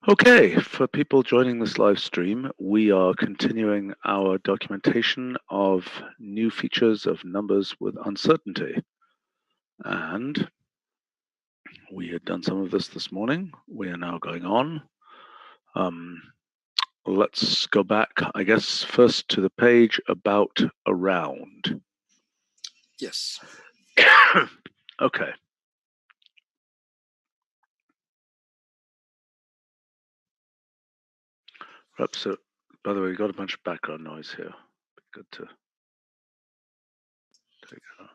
Okay, for people joining this live stream, we are continuing our documentation of new features of numbers with uncertainty. And we had done some of this morning. We are now going on. Let's go back, I guess, first to the page about around. Yes. Okay. Perhaps, so, by the way, we got a bunch of background noise here. Be good to take it out.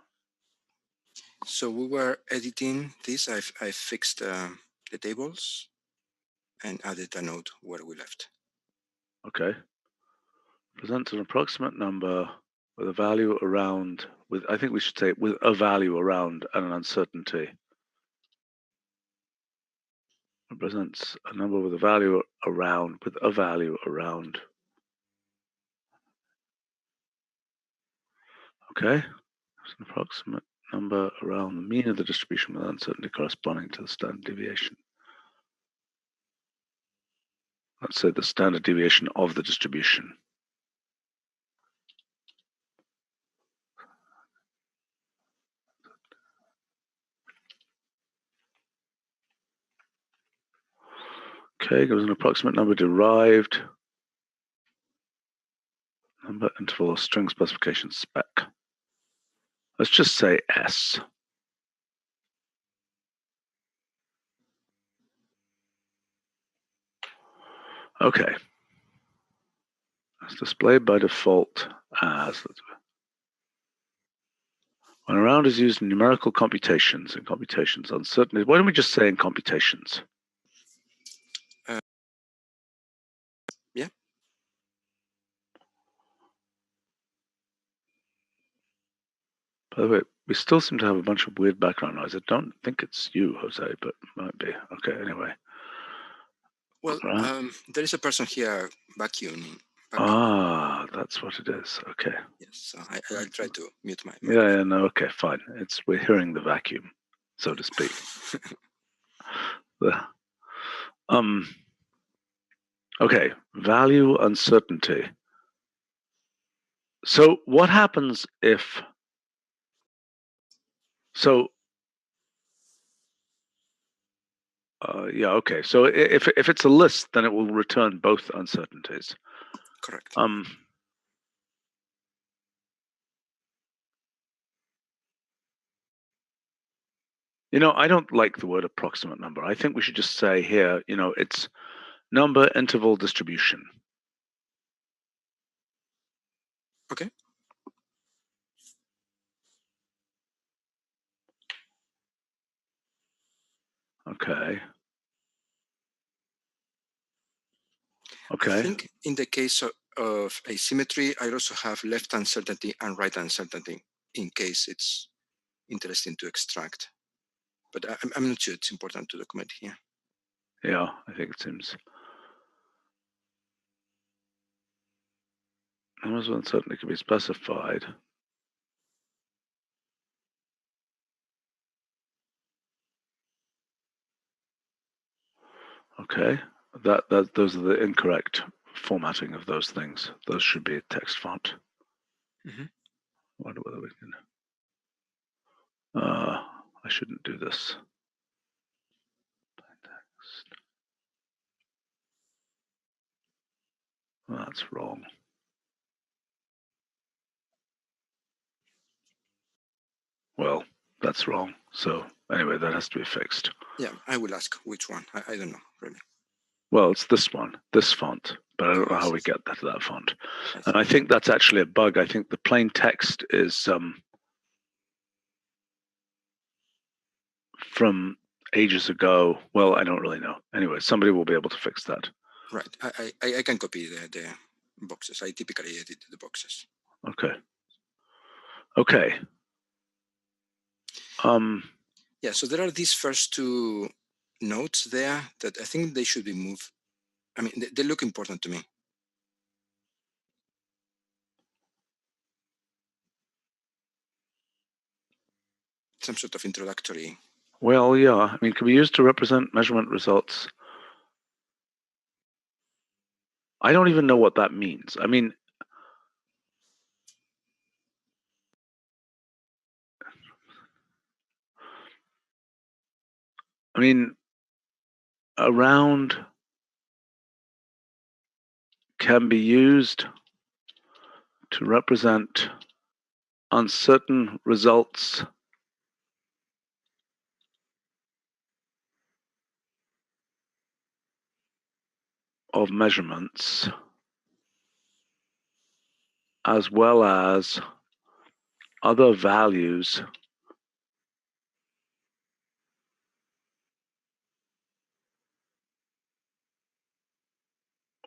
So we were editing this. I fixed the tables and added a note where we left. Okay. Presents an approximate number with a value around, I think we should say with a value around and an uncertainty. Represents a number with a value around, with a value around. Okay, it's an approximate number around the mean of the distribution with uncertainty corresponding to the standard deviation. Let's say the standard deviation of the distribution. Okay, gives an approximate number derived, number, interval, or string specification spec. Let's just say S. Okay. It's displayed by default as when around is used in numerical computations and computations uncertainty. Why don't we just say in computations? Yeah. By the way, we still seem to have a bunch of weird background noise. I don't think it's you, Jose, but it might be. Okay, anyway. Well, there is a person here vacuuming. Ah, that's what it is. Okay. Yes, so I'll try to mute my Yeah, no, okay, fine. We're hearing the vacuum, so to speak. Okay, value uncertainty. So what happens if, yeah, okay. So if it's a list, then it will return both uncertainties. Correct. You know, I don't like the word approximate number. I think we should just say here, you know, it's number interval distribution. Okay. Okay. Okay. I think in the case of asymmetry, I also have left uncertainty and right uncertainty in case it's interesting to extract. But I'm not sure it's important to document here. Yeah, I think it seems. Numbers of uncertainty can be specified. Okay, those are the incorrect formatting of those things. Those should be a text font. Mm-hmm. I wonder whether we can. I shouldn't do this. That's wrong. Well, that's wrong. So anyway, that has to be fixed. Yeah, I will ask which one. I don't know, really. Well, it's this one, this font, but I don't know how we get that font. And I think that's actually a bug. I think the plain text is from ages ago. Well, I don't really know. Anyway, somebody will be able to fix that. Right. I can copy the boxes. I typically edit the boxes. Okay. Okay. Yeah, so there are these first two notes there that I think they should be moved. I mean, they look important to me. Some sort of introductory. Well, yeah. I mean, can be used to represent measurement results I don't even know what that means. I mean, around can be used to represent uncertain results of measurements, as well as other values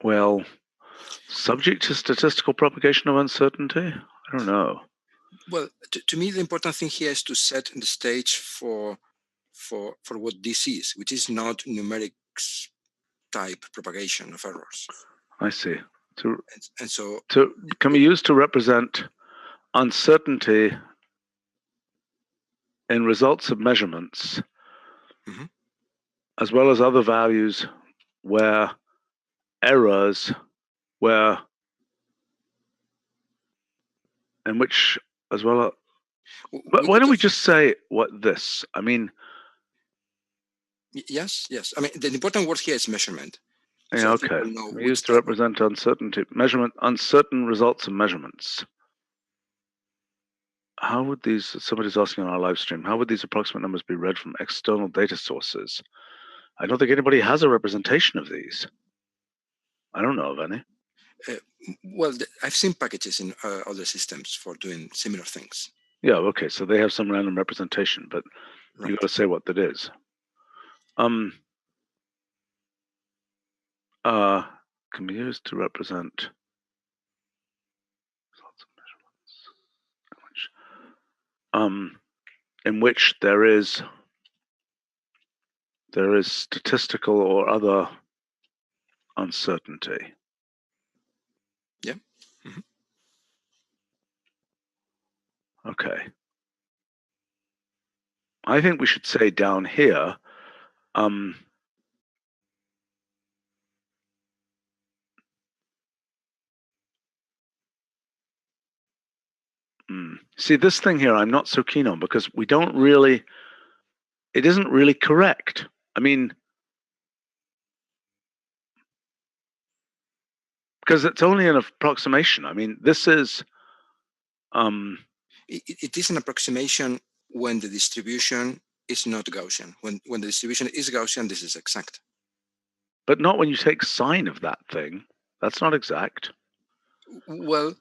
well, subject to statistical propagation of uncertainty? I don't know. Well, to me, the important thing here is to set the stage for what this is, which is not numerics type propagation of errors. I see. And so can be used to represent uncertainty in results of measurements, as well as other values where errors where in which as well. But why don't we just say what this? I mean, yes. I mean, the important word here is measurement. Yeah, so okay. We used to represent uncertain results of measurements. How would these? Somebody's asking on our live stream. How would these approximate numbers be read from external data sources? I don't think anybody has a representation of these. I don't know of any. Well, I've seen packages in other systems for doing similar things. Yeah, okay, so they have some random representation, but you got to say what that is. Can be used to represent results of measurements, in which there is statistical or other uncertainty. Yeah. Okay. I think we should say down here, see, this thing here I'm not so keen on because we don't really, it isn't really correct. I mean, because it's only an approximation. I mean, this is... It is an approximation when the distribution is not Gaussian. When the distribution is Gaussian, this is exact. But not when you take sine of that thing. That's not exact. Well,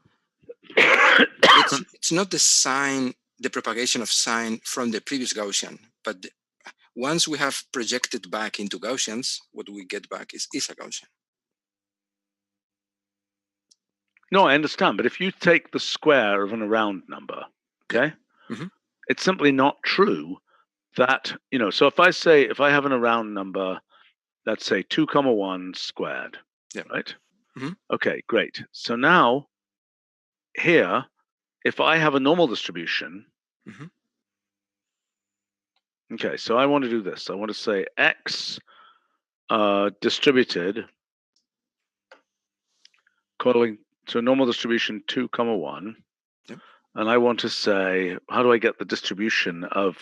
it's not the sine, the propagation of sine from the previous Gaussian, but once we have projected back into Gaussians, what we get back is a Gaussian. No, I understand. But if you take the square of an around number, okay, it's simply not true that, so if I have an around number, let's say 2,1 squared, right? Okay, great. So now here, if I have a normal distribution, okay, so I want to do this. I want to say x distributed correlating to a normal distribution 2,1. And I want to say, how do I get the distribution of...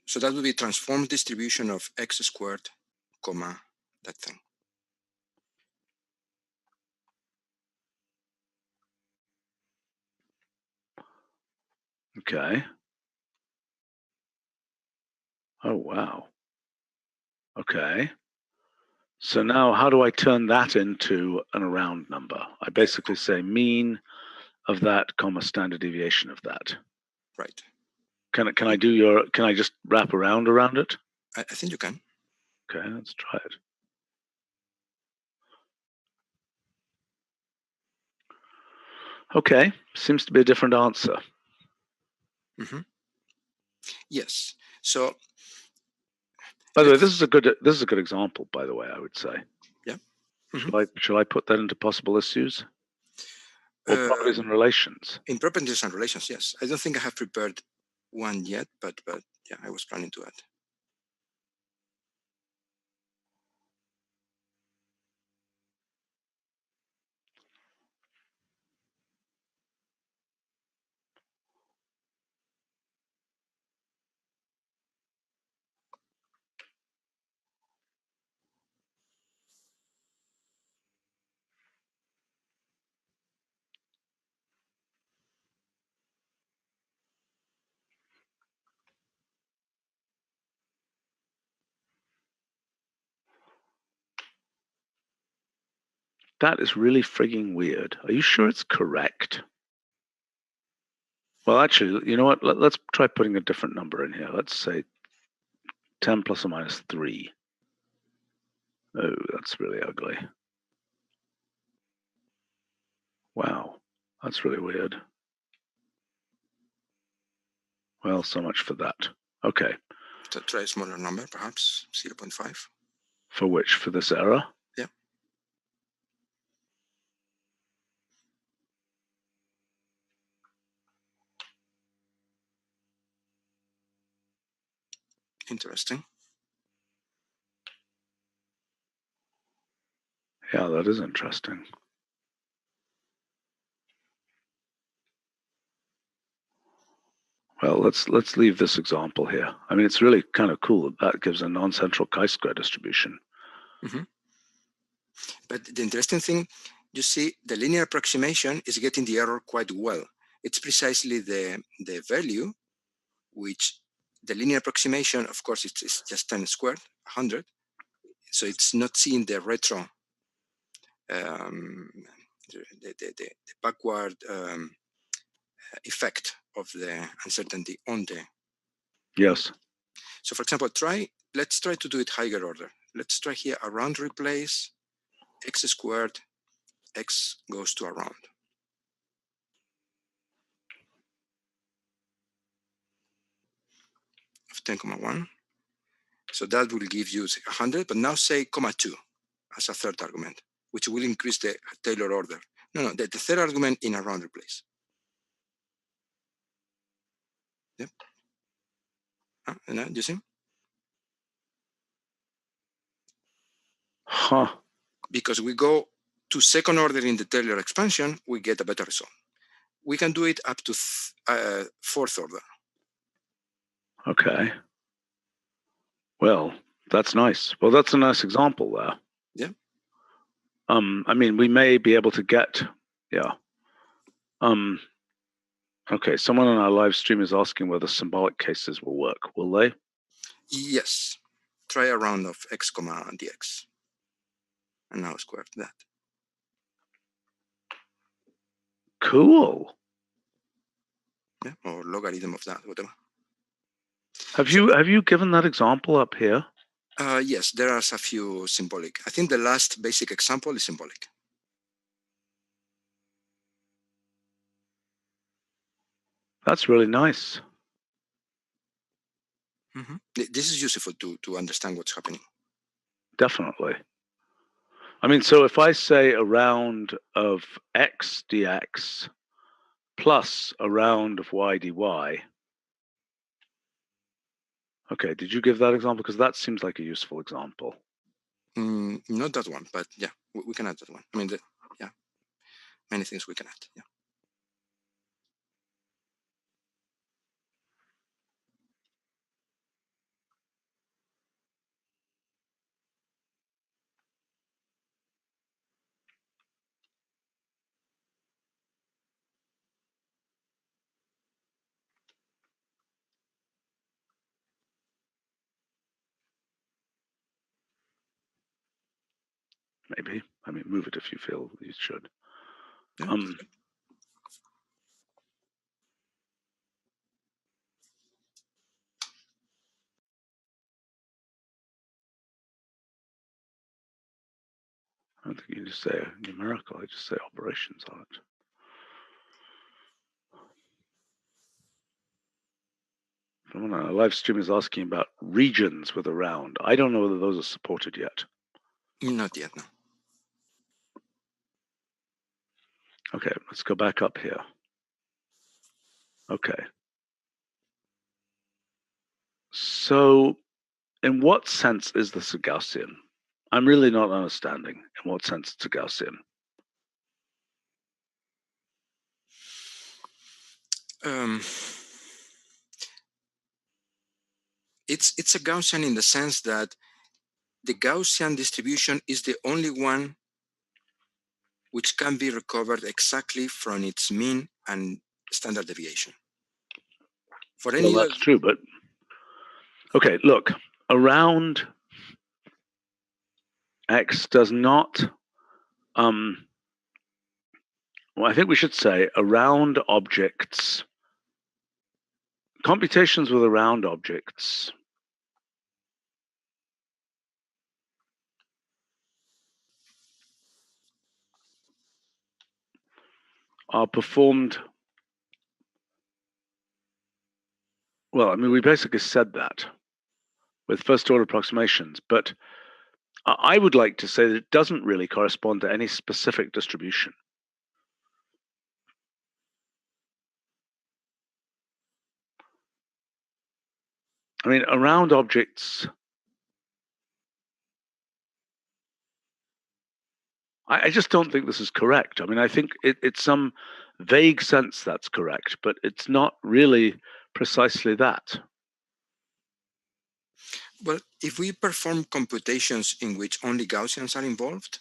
So that would be transformed distribution of x squared, comma, that thing. Okay. Oh, wow. Okay. So now how do I turn that into an around number? I basically say mean of that, comma, standard deviation of that. Right. Can I just wrap around it? I think you can. Okay, let's try it. Okay, seems to be a different answer. Yes. So, by the way, this is a good example. By the way, I would say. Yeah. Shall I put that into possible issues? Or properties and relations? In properties and relations, yes. I don't think I have prepared one yet, but yeah, I was planning to add. That is really frigging weird. Are you sure it's correct? Well, actually, you know what? Let's try putting a different number in here. Let's say 10 plus or minus 3. Oh, that's really ugly. Wow, that's really weird. Well, so much for that. Okay. So try a smaller number, perhaps 0.5. For which? For this error? Yeah. Interesting. Yeah, that is interesting. Well, let's leave this example here. I mean, it's really kind of cool that gives a non-central chi-square distribution. Mm-hmm. But the interesting thing, you see, the linear approximation is getting the error quite well. It's precisely the value, which the linear approximation, of course, it's just 10 squared, 100. So it's not seeing the retro, the backward effect of the uncertainty on the. Yes. So for example, let's try to do it higher order. Let's try here a round replace, x squared, x goes to a round. Of 10,1. So that will give you 100, but now say comma 2 as a third argument, which will increase the Taylor order. No, the third argument in a round replace. Yep. And now, do you see? Huh. Because we go to second order in the Taylor expansion, we get a better result. We can do it up to fourth order. Okay. Well, that's nice. Well, that's a nice example there. Yeah. I mean, we may be able to get, yeah. Okay, someone on our live stream is asking whether symbolic cases will work. Will they? Yes. Try a round of x comma dx. And now square that. Cool. Yeah, or logarithm of that, whatever. Have you given that example up here? Yes, there are a few symbolic. I think the last basic example is symbolic. That's really nice. Mm-hmm. This is useful to understand what's happening. Definitely. I mean, so if I say a round of x dx plus a round of y dy. Okay, did you give that example? Because that seems like a useful example. Not that one, but yeah, we can add that one. I mean, yeah, many things we can add. Yeah. Maybe. I mean, move it if you feel you should. Yeah, I don't think you just say numerical. I just say operations on it. Someone on a live stream is asking about regions with a round. I don't know whether those are supported yet. Not yet, no. Okay, let's go back up here. Okay. So, in what sense is this a Gaussian? I'm really not understanding in what sense it's a Gaussian. It's a Gaussian in the sense that the Gaussian distribution is the only one which can be recovered exactly from its mean and standard deviation. For any well, that's true, but okay, look, around x does not Well, I think we should say around objects, computations with around objects are performed. Well, I mean, we basically said that with first order approximations, but I would like to say that it doesn't really correspond to any specific distribution. I mean, around objects, I just don't think this is correct. I mean, I think it's some vague sense that's correct, but it's not really precisely that. Well, if we perform computations in which only Gaussians are involved,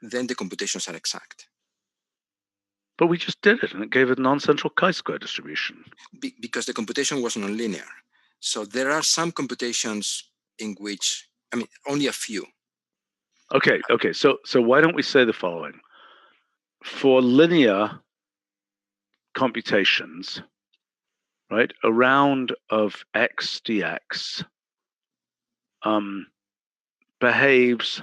then the computations are exact. But we just did it, and it gave a non-central chi-square distribution. Because the computation was nonlinear. So there are some computations in which, I mean, only a few. Okay. So why don't we say the following? For linear computations, right, a round of x dx behaves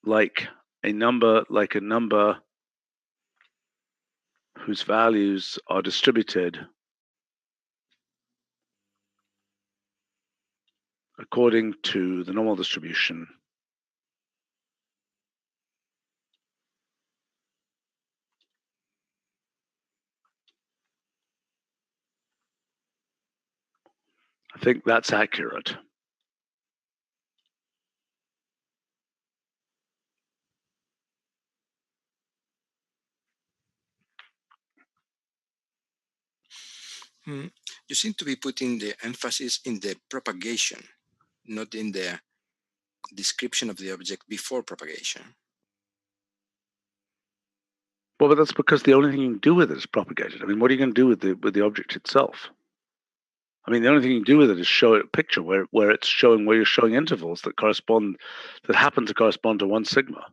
like a number whose values are distributed according to the normal distribution I think that's accurate. You seem to be putting the emphasis in the propagation, not in the description of the object before propagation. Well, but that's because the only thing you can do with it is propagate it. I mean, what are you going to do with the object itself? I mean, the only thing you can do with it is show it a picture where it's showing, where you're showing intervals that happen to correspond to 1 sigma.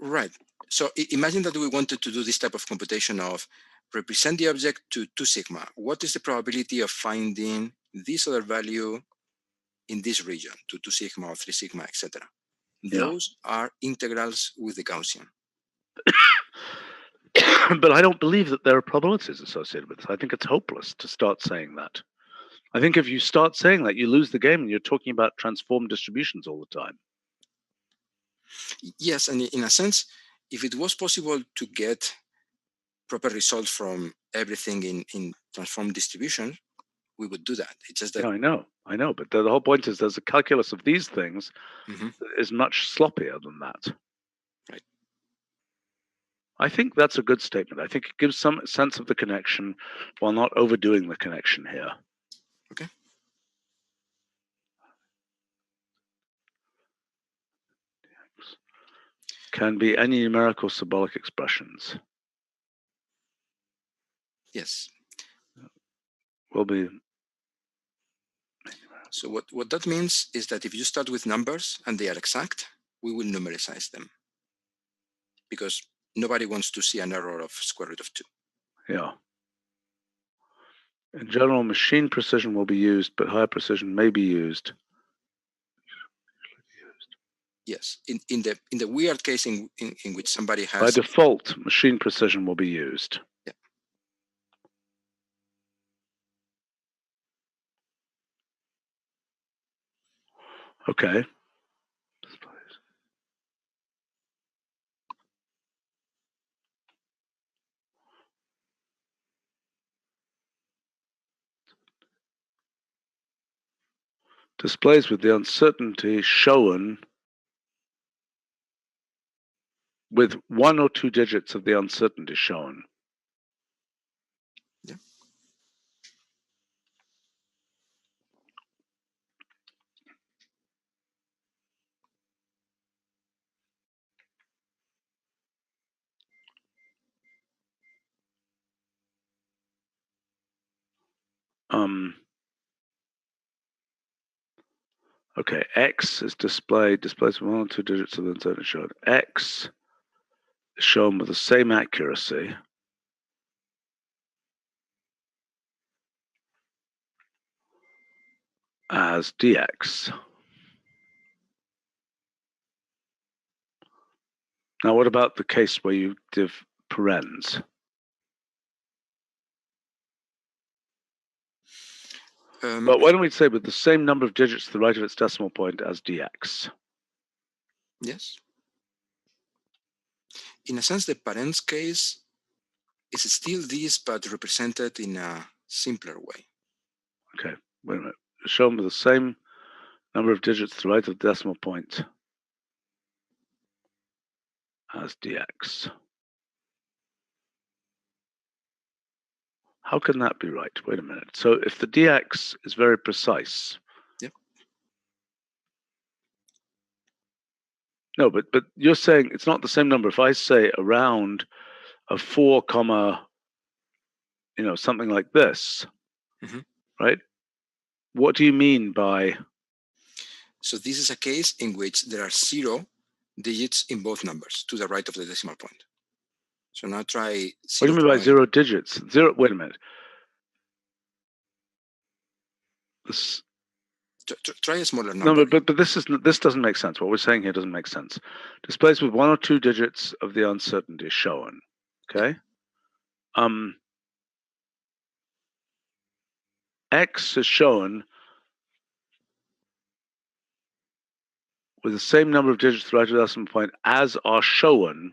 Right. So imagine that we wanted to do this type of computation of represent the object to 2 sigma. What is the probability of finding this other value in this region to 2 sigma or 3 sigma, etc.? Those are integrals with the Gaussian. But I don't believe that there are probabilities associated with this. I think it's hopeless to start saying that. I think if you start saying that, you lose the game and you're talking about transformed distributions all the time. Yes, and in a sense, if it was possible to get proper results from everything in transformed distribution, we would do that. It's just that. Yeah, I know. But the whole point is there's a calculus of these things that is much sloppier than that. Right. I think that's a good statement. I think it gives some sense of the connection while not overdoing the connection here. Okay. Can be any numerical symbolic expressions. Yes. Will be. So what that means is that if you start with numbers and they are exact, we will numericize them, because nobody wants to see an error of square root of 2. Yeah. In general, machine precision will be used, but higher precision may be used. Yes. In the weird case in which somebody has. By default, machine precision will be used. Yeah. Okay. Displays with the uncertainty shown with 1 or 2 digits of the uncertainty shown. Yeah. Okay, X is displays with 1 or 2 digits of uncertainty shown. X is shown with the same accuracy as dx. Now, what about the case where you div parens? But why don't we say with the same number of digits to the right of its decimal point as dx? Yes. In a sense, the parens case is still this, but represented in a simpler way. Okay, wait a minute. Shown with the same number of digits to the right of the decimal point as dx. How can that be right? Wait a minute. So if the dx is very precise. Yep. No, but you're saying it's not the same number. If I say around a 4, something like this, right? What do you mean by? So this is a case in which there are 0 digits in both numbers to the right of the decimal point. So now try 0. What do you mean by 0 digits? Wait a minute. Try a smaller number. No, but this doesn't make sense. What we're saying here doesn't make sense. Displays with 1 or 2 digits of the uncertainty shown. Okay. X is shown with the same number of digits to the right of the decimal point as are shown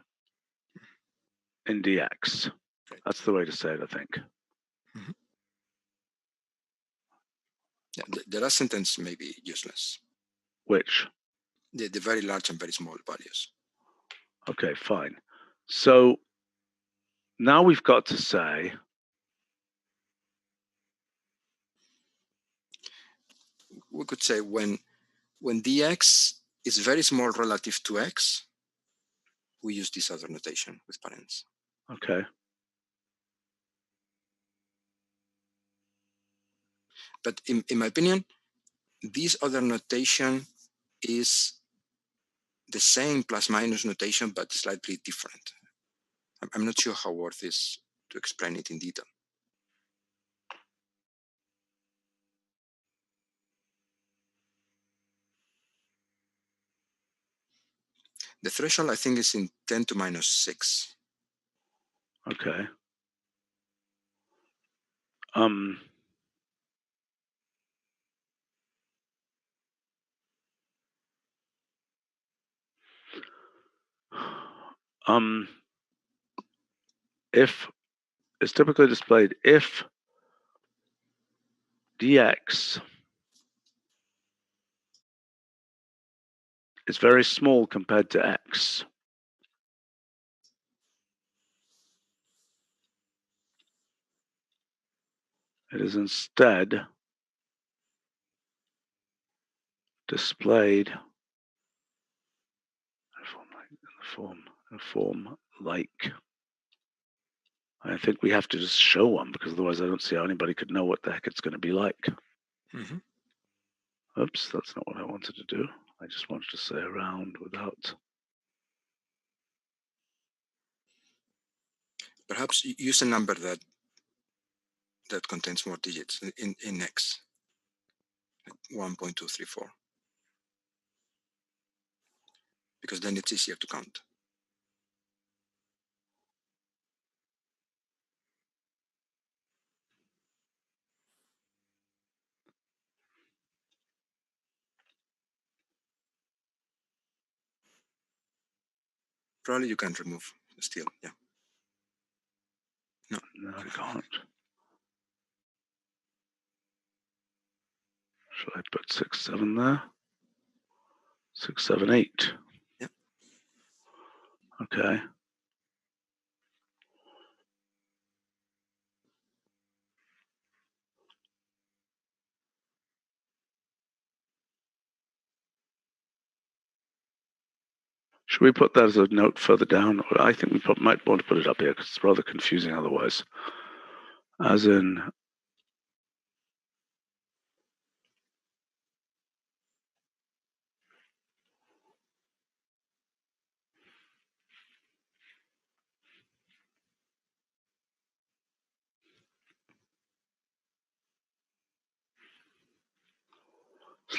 in dx. Right. That's the way to say it, I think. Yeah, the last sentence may be useless. Which? The very large and very small values. Okay, fine. So now we've got to say we could say when dx is very small relative to x, we use this other notation with parens. Okay. But in my opinion, this other notation is the same plus minus notation, but slightly different. I'm not sure how worth is to explain it in detail. The threshold, I think, is in 10 to minus 6. Okay. If it's typically displayed if dx is very small compared to x, it is instead displayed in a form like. I think we have to just show one, because otherwise I don't see how anybody could know what the heck it's going to be like. Oops, that's not what I wanted to do. I just wanted to say around without. Perhaps use a number that contains more digits in x, like 1.234, because then it's easier to count. Probably you can remove still, yeah. No, I can't. Should I put 6, 7 there? 6, 7, 8. Yeah. Okay. Should we put that as a note further down? Or I think we might want to put it up here because it's rather confusing otherwise. As in,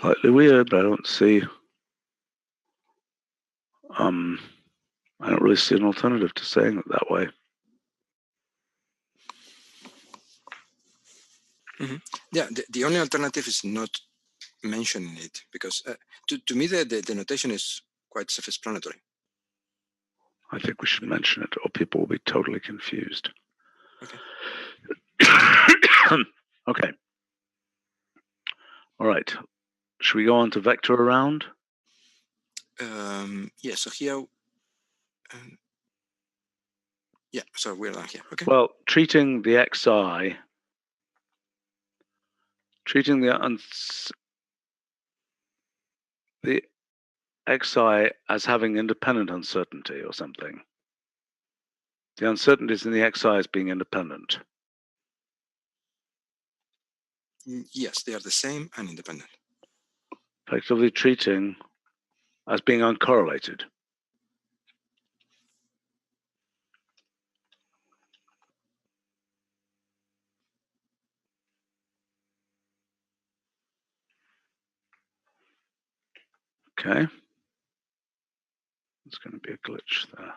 Slightly weird, but I don't see. I don't really see an alternative to saying it that way. Yeah, the only alternative is not mentioning it, because to me the notation is quite self-explanatory. I think we should mention it, or people will be totally confused. Okay. Okay. All right. Should we go on to vector around? Yeah. So here. Yeah. So we're done here. Okay. Well, treating the xi, treating the xi as having independent uncertainty or something. The uncertainties in the xi as being independent. Yes, they are the same and independent. Effectively treating as being uncorrelated. Okay. There's going to be a glitch there.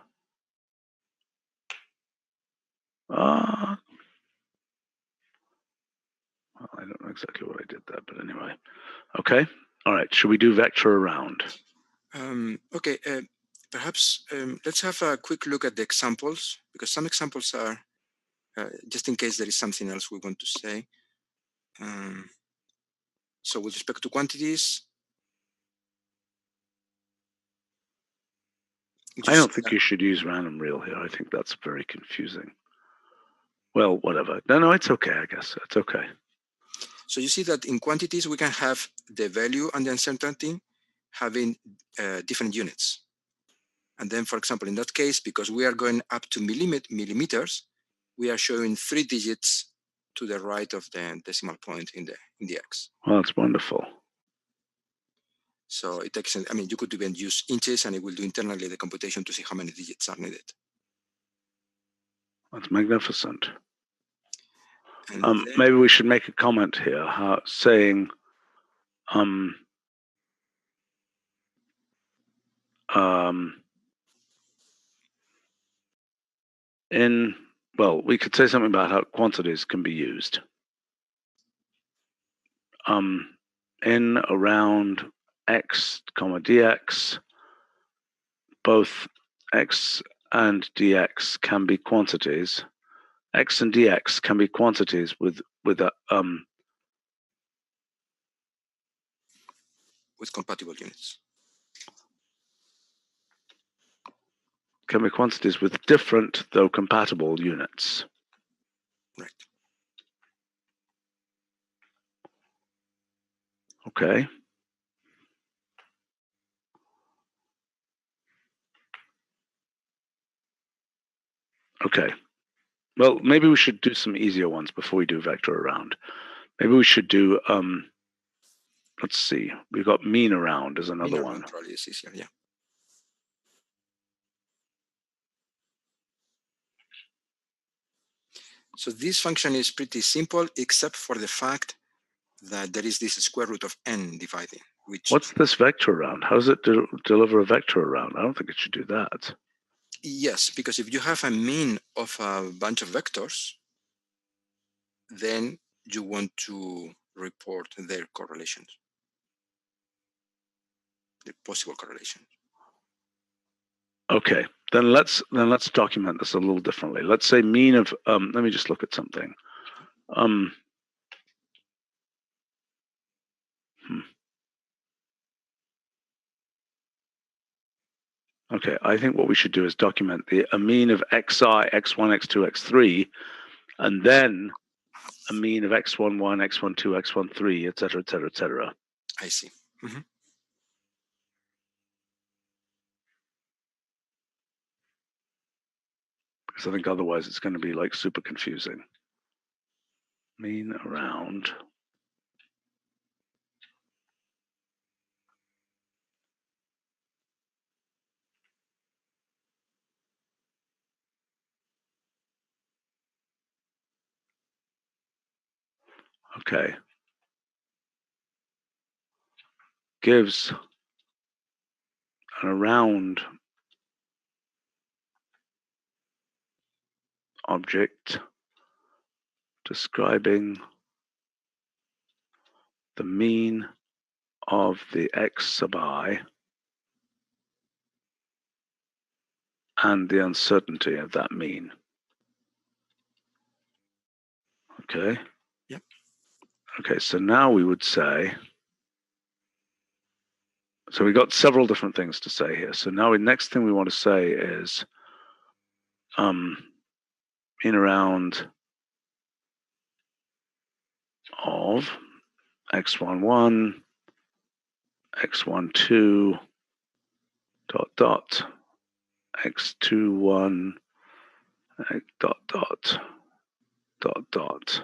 Well, I don't know exactly what I did there, but anyway. Okay. All right. Should we do vector around? Okay. Perhaps let's have a quick look at the examples, because some examples are just in case there is something else we want to say. So with respect to quantities, I don't think you should use random real here. I think that's very confusing. Well, whatever. No, it's okay, I guess. It's okay. So you see that in quantities, we can have the value and the uncertainty having different units. And then, for example, in that case, because we are going up to millimeters, we are showing 3 digits to the right of the decimal point in the x. Well, that's wonderful. So it takes, I mean, you could even use inches and it will do internally the computation to see how many digits are needed. That's magnificent. And maybe we should make a comment here, saying well, we could say something about how quantities can be used. In around x, dx, both x and dx can be quantities. X and dx can be quantities with compatible units. Can be quantities with different, though compatible, units. Right. Okay. Okay. Well, maybe we should do some easier ones before we do vector around. Maybe we should do, let's see, we've got mean around as another one. Probably is easier, yeah. So this function is pretty simple, except for the fact that there is this square root of n dividing. What's this vector around? How does it deliver a vector around? I don't think it should do that. Yes, because if you have a mean of a bunch of vectors, then you want to report their correlations, the possible correlations. Okay, then let's document this a little differently. Let's say mean of let me just look at something. Okay, I think what we should do is document a mean of xi, x1, x2, x3, and then a mean of x11, x12, x13, etc., etc., etc. I see. Mm-hmm. Because I think otherwise it's going to be like super confusing. Mean around. Okay. gives an around object describing the mean of the x sub I and the uncertainty of that mean. Okay. Yep. Okay, so now we would say, so we got several different things to say here. So now the next thing we want to say is mean around of x11, x12, dot dot, x21, dot dot, dot dot,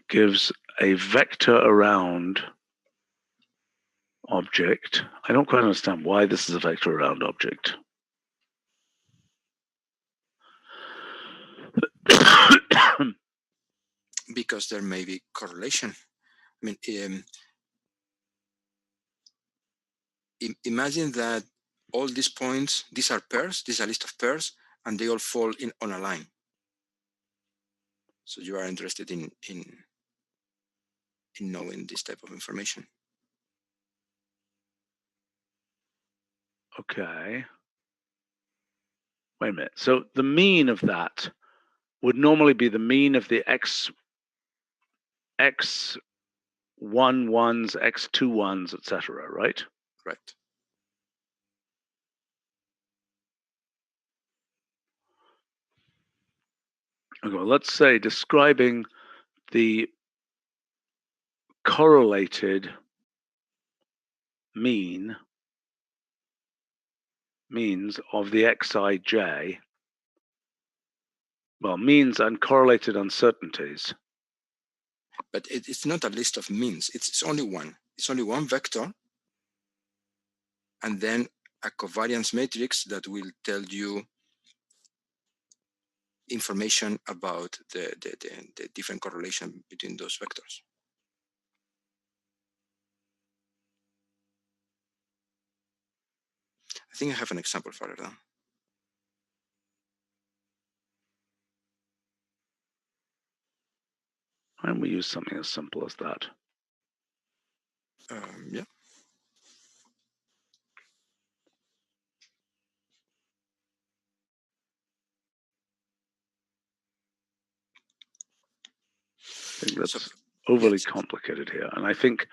gives a vector around object. I don't quite understand why this is a vector around object. Because there may be correlation. I mean, imagine that all these points, these are pairs, this is a list of pairs, and they all fall on a line. So you are interested in knowing this type of information. Okay. Wait a minute. So the mean of that would normally be the mean of the x1 ones, x2 ones, etc., right? Correct. Okay, well, let's say describing the correlated means of the xij, well, means and correlated uncertainties. But it's not a list of means. It's only one. It's only one vector, and then a covariance matrix that will tell you information about the different correlation between those vectors. I think I have an example further down. Why don't we use something as simple as that? Yeah. I think that's overly complicated here. And I think,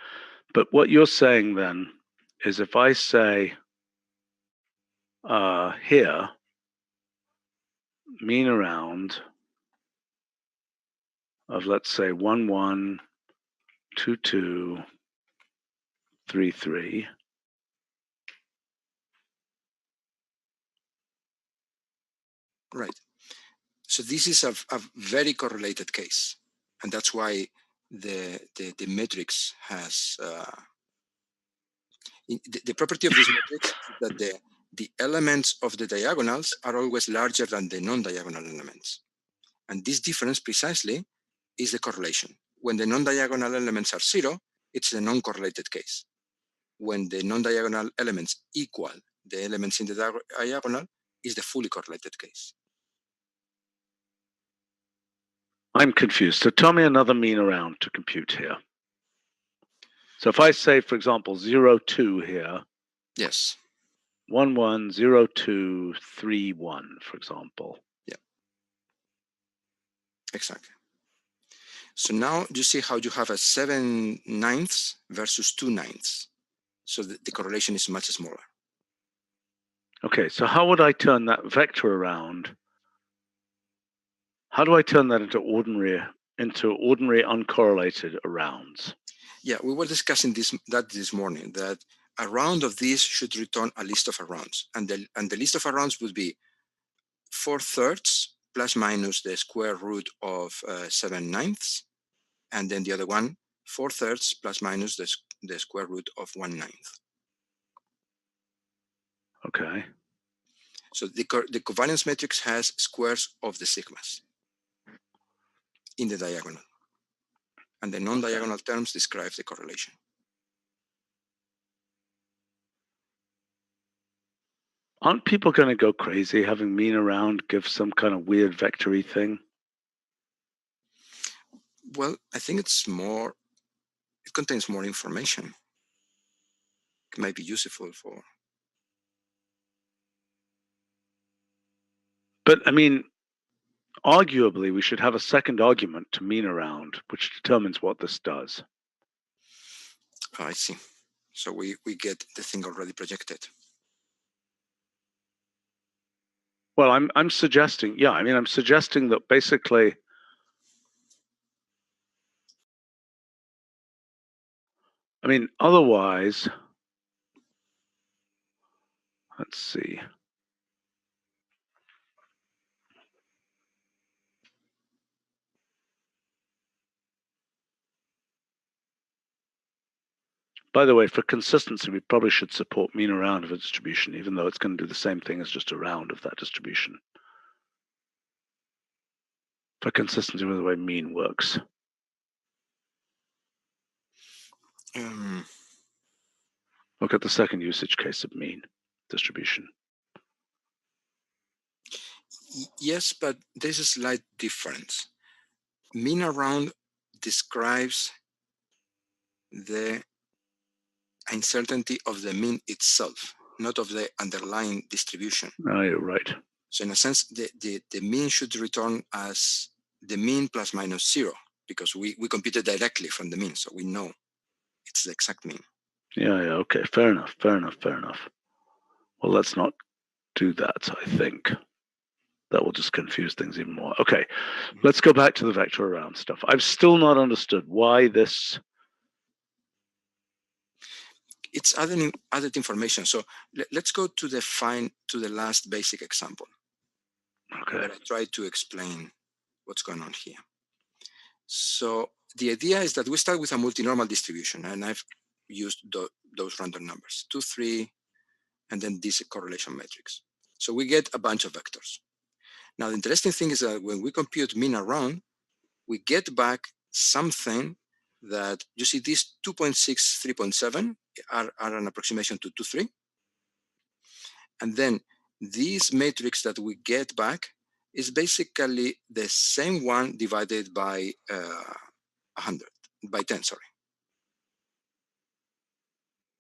but what you're saying then is if I say here, mean around of, let's say, 1, 1, 2, 2, 3, 3. Right. So this is a very correlated case, and that's why the matrix has the property of this matrix is that the elements of the diagonals are always larger than the non-diagonal elements, and this difference precisely is the correlation. When the non-diagonal elements are 0, it's the non-correlated case. When the non-diagonal elements equal the elements in the diagonal, is the fully correlated case. I'm confused. So tell me another mean around to compute here. So if I say, for example, 0, 2 here. Yes. 1, 1, 0, 2, 3, 1, for example. Yeah. Exactly. So now you see how you have a 7/9 versus 2/9. So the correlation is much smaller. Okay, so how would I turn that vector around? How do I turn that into ordinary uncorrelated arounds? Yeah, we were discussing this morning, that a round of these should return a list of arounds, and the list of arounds would be 4/3 plus minus the square root of 7/9, and then the other one 4/3 plus minus the square root of 1/9. Okay. So the covariance matrix has squares of the sigmas in the diagonal. And the non-diagonal terms describe the correlation. Aren't people going to go crazy having mean around give some kind of weird vectory thing? Well, I think it contains more information. It might be useful for. But I mean, arguably, we should have a second argument to mean around, which determines what this does. Oh, I see. So we get the thing already projected. Well, I'm suggesting, yeah, I mean, I'm suggesting that basically, I mean, otherwise, let's see. By the way, for consistency, we probably should support mean around of a distribution, even though it's going to do the same thing as just a round of that distribution. For consistency with the way mean works. Look at the second usage case of mean distribution. Yes, but there's a slight difference. Mean around describes the uncertainty of the mean itself, not of the underlying distribution. Oh, you're right. So in a sense, the mean should return as the mean plus minus 0, because we computed directly from the mean, so we know it's the exact mean. Yeah, okay, fair enough. Well, let's not do that, I think. That will just confuse things even more. Okay, let's go back to the vector around stuff. I've still not understood why this. It's added information. So let's go to the last basic example. Okay. Where I try to explain what's going on here. So the idea is that we start with a multinormal distribution, and I've used those random numbers, 2, 3, and then this correlation matrix. So we get a bunch of vectors. Now, the interesting thing is that when we compute mean around, we get back something that, you see, these 2.6, 3.7 are an approximation to 2, 3. And then this matrix that we get back is basically the same one divided by 100, by 10, sorry.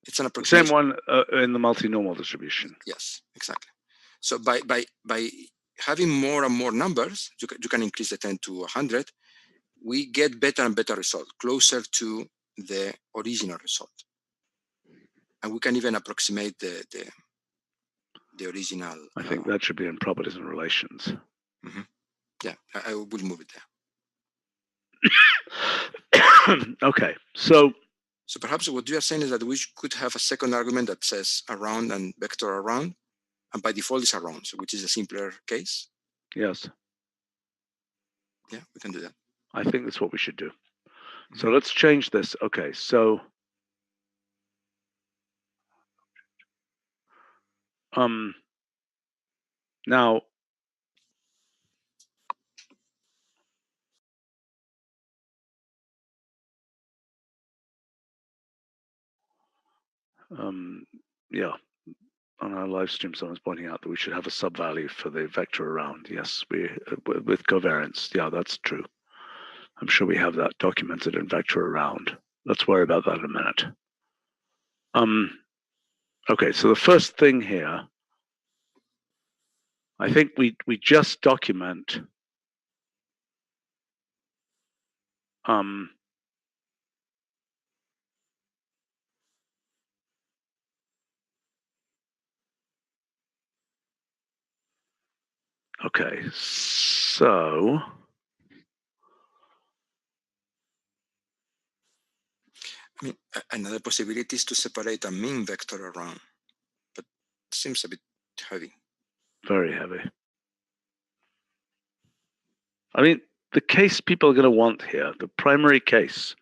It's an approximation. Same one in the multi-normal distribution. Yes, exactly. So by having more and more numbers, you can increase the 10 to 100, we get better and better result, closer to the original result. And we can even approximate the original. I think that should be in properties and relations. Mm-hmm. Yeah, I will move it there. Okay, so perhaps what you are saying is that we could have a second argument that says around and vector around, and by default is around, which is a simpler case. Yes. Yeah, we can do that. I think that's what we should do. Mm-hmm. So let's change this. Okay, so now yeah, on our live stream, someone's pointing out that we should have a sub-value for the vector around. Yes, we with covariance. Yeah, that's true. I'm sure we have that documented in vector around. Let's worry about that in a minute. Okay, so the first thing here, I think we just document okay, so I mean, another possibility is to separate a mean vector around, but it seems a bit heavy. Very heavy. I mean, the case people are going to want here, the primary case.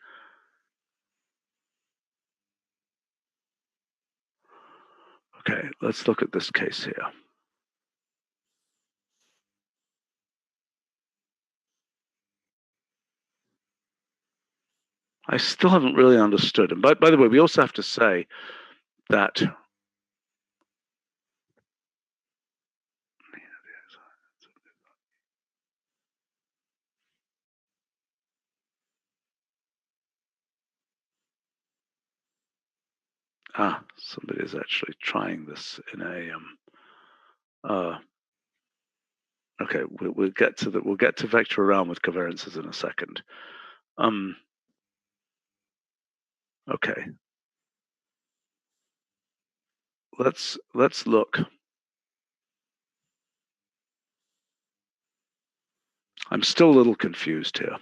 Okay, let's look at this case here. I still haven't really understood. And by the way, we also have to say that somebody is actually trying this in a okay, we'll get to vector around with covariances in a second. Okay. Let's look. I'm still a little confused here.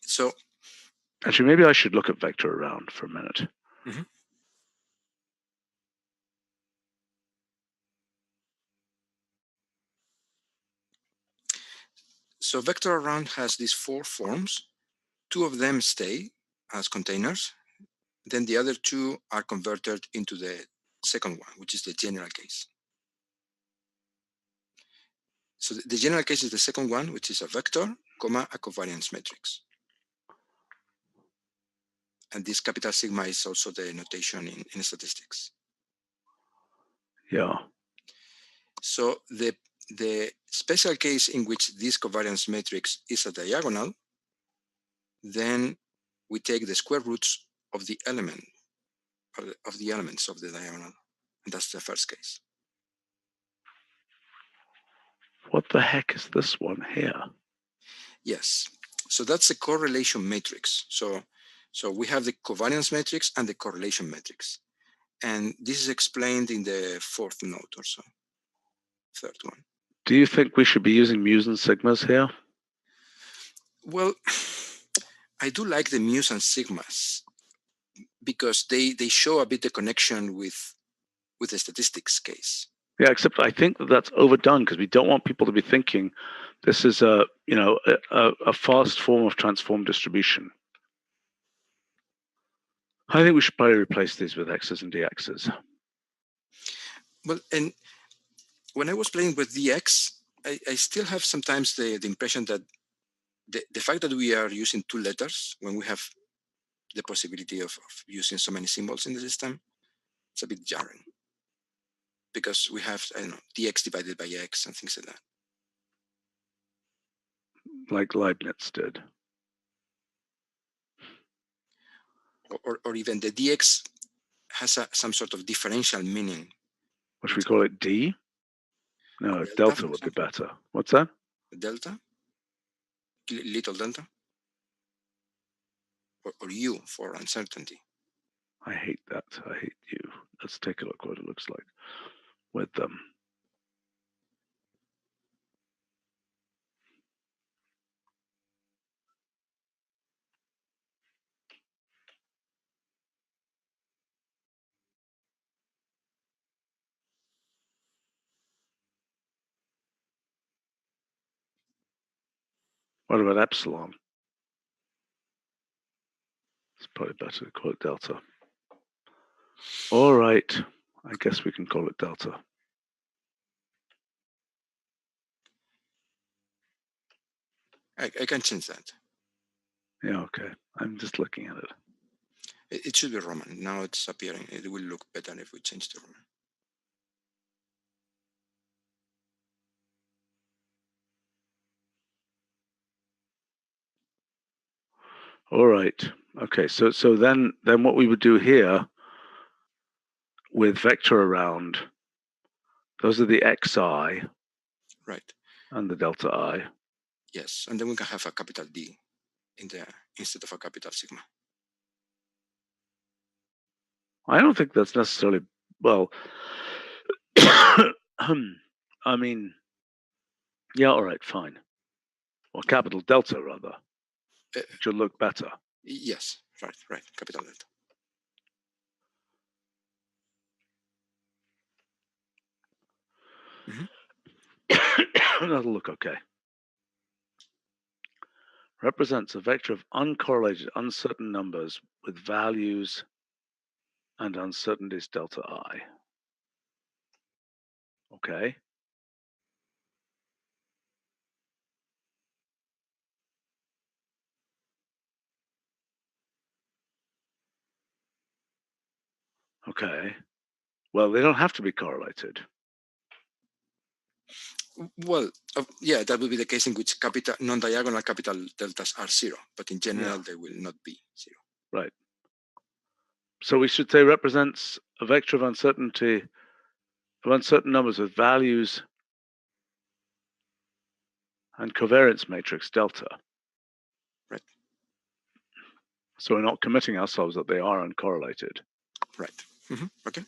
So actually, maybe I should look at vector around for a minute. Mm-hmm. So vector around has these 4 forms. 2 of them stay as containers. Then the other 2 are converted into the second one, which is the general case. So the general case is the second one, which is a vector, comma, a covariance matrix. And this capital sigma is also the notation in statistics. Yeah. So the special case in which this covariance matrix is a diagonal, then we take the square roots of the element, of the elements of the diagonal. And that's the first case. What the heck is this one here? Yes. So that's a correlation matrix. So we have the covariance matrix and the correlation matrix. And this is explained in the 4th note or so, 3rd one. Do you think we should be using mu's and sigmas here? Well, I do like the mu's and sigmas because they show a bit the connection with the statistics case. Yeah, except I think that's overdone because we don't want people to be thinking this is a fast form of transform distribution. I think we should probably replace these with x's and dx's. Well, and when I was playing with dx, I still have sometimes the impression that the fact that we are using 2 letters when we have the possibility of using so many symbols in the system, it's a bit jarring. Because we have, I don't know, dx divided by x and things like that. Like Leibniz did. Or even the dx has some sort of differential meaning. What should we call it? D? No, delta would be better. What's that? Delta? Little delta? Or U for uncertainty. I hate that. I hate U. Let's take a look what it looks like with them. What about epsilon? It's probably better to call it delta. All right. I guess we can call it delta. I can change that. Yeah, okay. I'm just looking at it. It should be Roman. Now it's appearing. It will look better if we change to Roman. All right. Okay. So then what we would do here with vector around, those are the xi. Right. And the delta I. Yes. And then we can have a capital D in there instead of a capital sigma. I don't think that's necessarily, well, I mean, yeah, all right, fine. Or capital delta, rather. It should look better. Yes, right, capital delta. That'll look okay. Represents a vector of uncorrelated, uncertain numbers with values and uncertainties delta I. Okay. Okay. Well, they don't have to be correlated. Well, yeah, that would be the case in which non-diagonal capital deltas are 0, but in general, they will not be 0. Right. So we should say represents a vector of uncertainty of uncertain numbers with values and covariance matrix delta. Right. So we're not committing ourselves that they are uncorrelated. Right. Okay.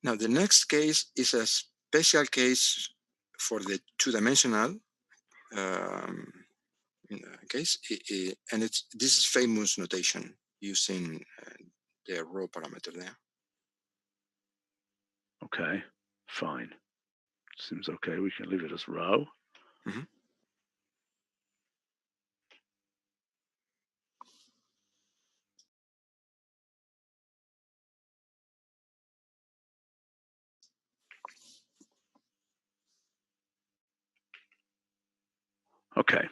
Now, the next case is a special case for the two-dimensional case, and this is famous notation using the rho parameter there. Okay, fine. Seems okay. We can leave it as rho. Okay.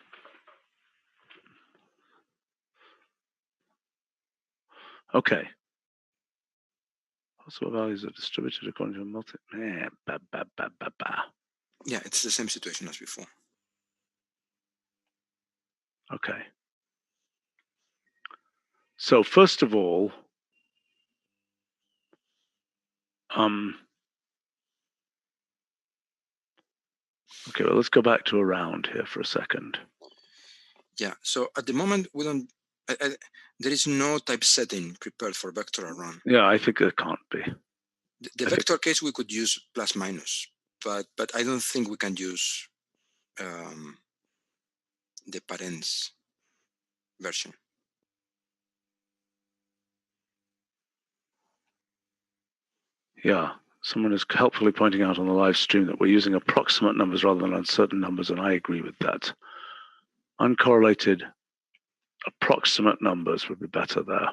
Okay. Possible values are distributed according to a multi. Yeah, it's the same situation as before. Okay. So first of all, okay, well, let's go back to around here for a second. Yeah, so at the moment, we don't, there is no typesetting prepared for vector around. Yeah, I think there can't be. The vector case, we could use plus minus, but I don't think we can use the parents version. Yeah, someone is helpfully pointing out on the live stream that we're using approximate numbers rather than uncertain numbers, and I agree with that. Uncorrelated approximate numbers would be better there.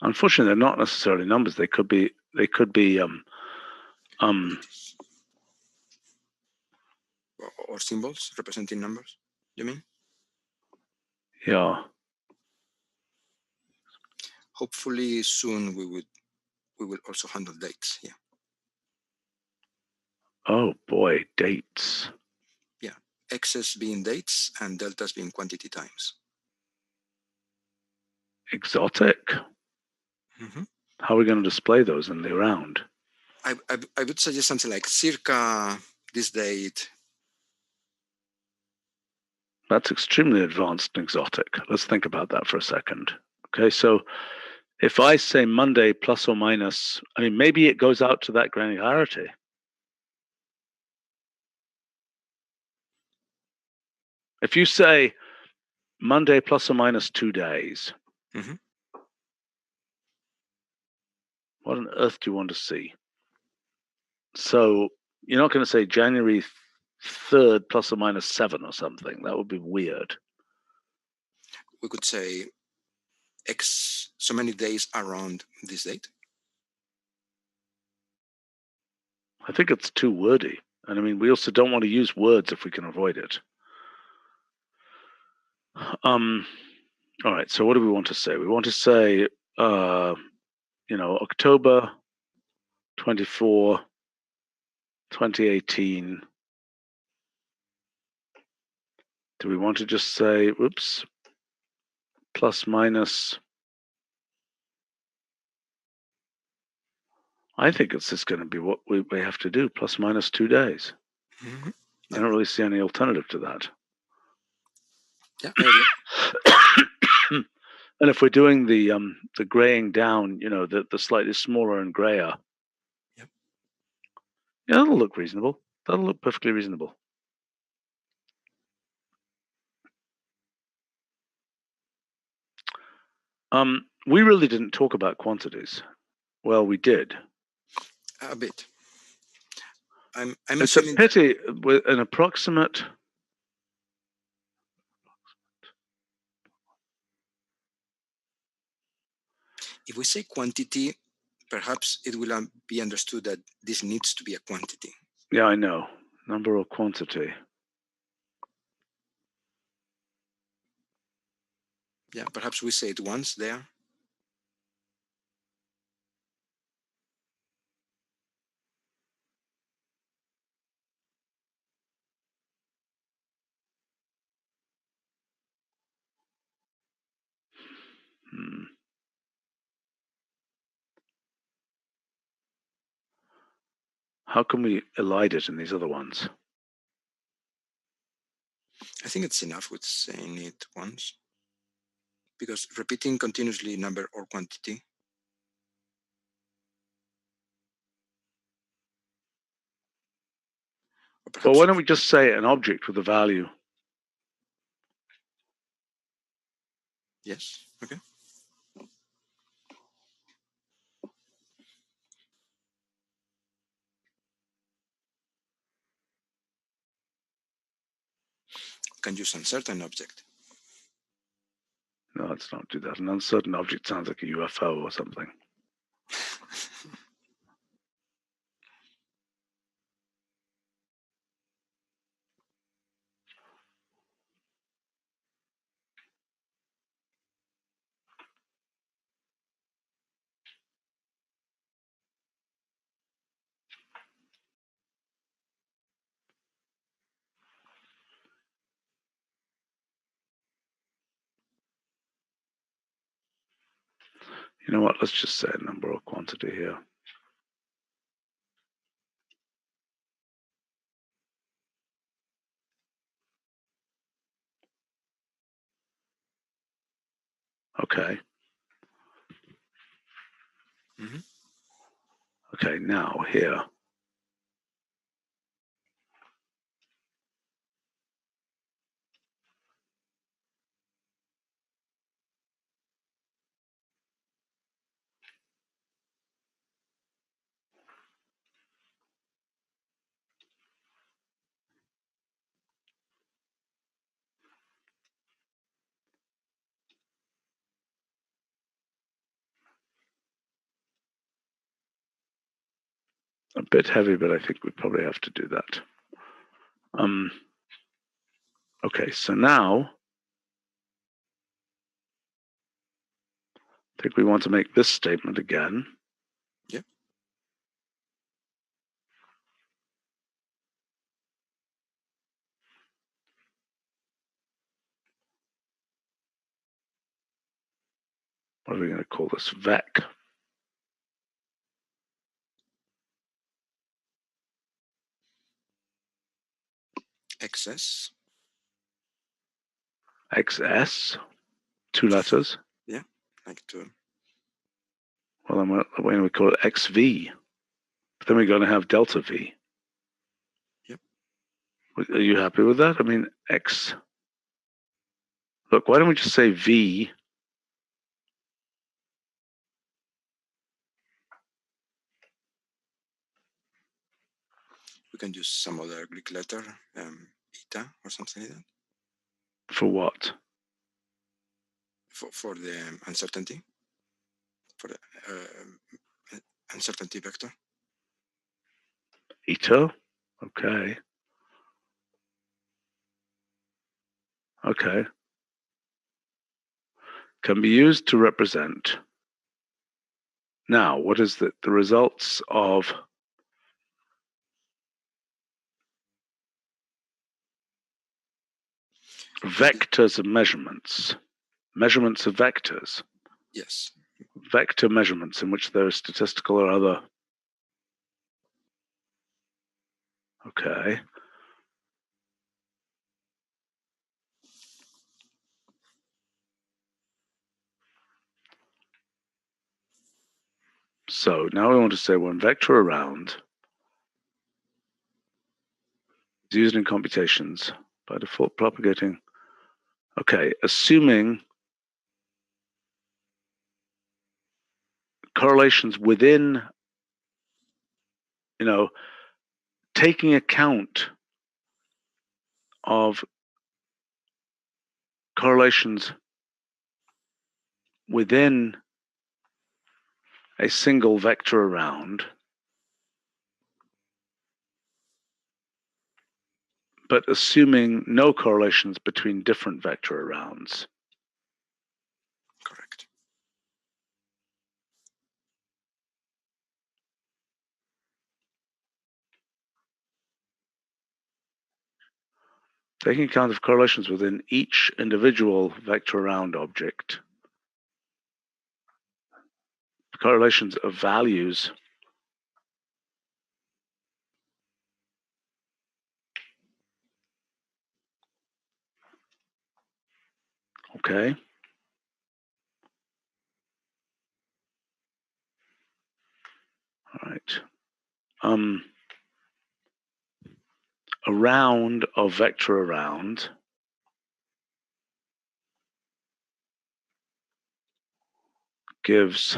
Unfortunately, they're not necessarily numbers. They could be or symbols representing numbers, you mean? Yeah. Hopefully soon we will also handle dates here. Oh boy, dates. Yeah, x's being dates and deltas being quantity times. Exotic. How are we going to display those in the round? I would suggest something like circa this date. That's extremely advanced and exotic. Let's think about that for a second. Okay, so if I say Monday plus or minus, I mean, maybe it goes out to that granularity. If you say Monday plus or minus 2 days, what on earth do you want to see? So you're not going to say January 3rd plus or minus 7 or something. That would be weird. We could say X so many days around this date. I think it's too wordy. And I mean, we also don't want to use words if we can avoid it. All right, so what do we want to say? We want to say, October 24, 2018. Do we want to just say, whoops, plus minus? I think it's just going to be what we have to do, plus minus 2 days. I don't really see any alternative to that. Yeah, I agree. And if we're doing the graying down, the slightly smaller and grayer, yeah, that'll look reasonable. That'll look perfectly reasonable. We really didn't talk about quantities. Well, we did. A bit. It's a pity with an approximate. If we say quantity, perhaps it will be understood that this needs to be a quantity. Yeah, I know. Number or quantity. Yeah, perhaps we say it once there. How can we elide it in these other ones? I think it's enough with saying it once, because repeating continuously number or quantity. Well, why don't we just say an object with a value? Yes, okay. Can use uncertain object. No, let's not do that. An uncertain object sounds like a UFO or something. You know what? Let's just say a number or quantity here. Okay. Mm-hmm. Okay, now here. A bit heavy, but I think we probably have to do that. Okay, so now I think we want to make this statement again. Yeah. What are we going to call this? Vec. XS. XS. 2 letters. Yeah, like to. Well, then why don't we call it XV? But then we're going to have delta V. Yep. Are you happy with that? I mean, X. Look, why don't we just say V? We can use some other Greek letter, eta or something like that. For what? For the uncertainty. For the uncertainty vector. Eta? Okay. Okay. Can be used to represent. Now, what is the results of vectors of measurements? Measurements of vectors. Yes. Vector measurements in which there is statistical or other. Okay. So now we want to say when vector around is used in computations by default propagating. Okay, assuming correlations within, taking account of correlations within a single vector around, but assuming no correlations between different vector arounds. Correct. Taking account of correlations within each individual vector around object, correlations of values okay. All right. A round of vector around gives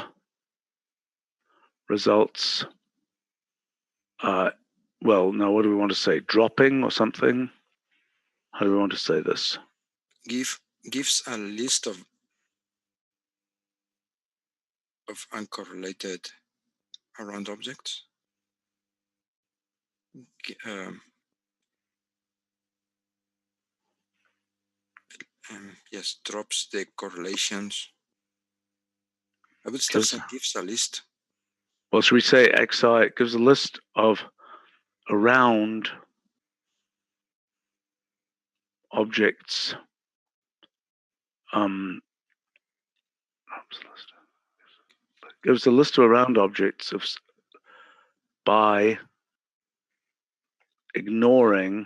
results. Well, now what do we want to say? Dropping or something? How do we want to say this? Gives a list of uncorrelated around objects. Yes, drops the correlations. I would still say gives a list. Well, should we say XI? It gives a list of around objects. Gives a list of around objects by ignoring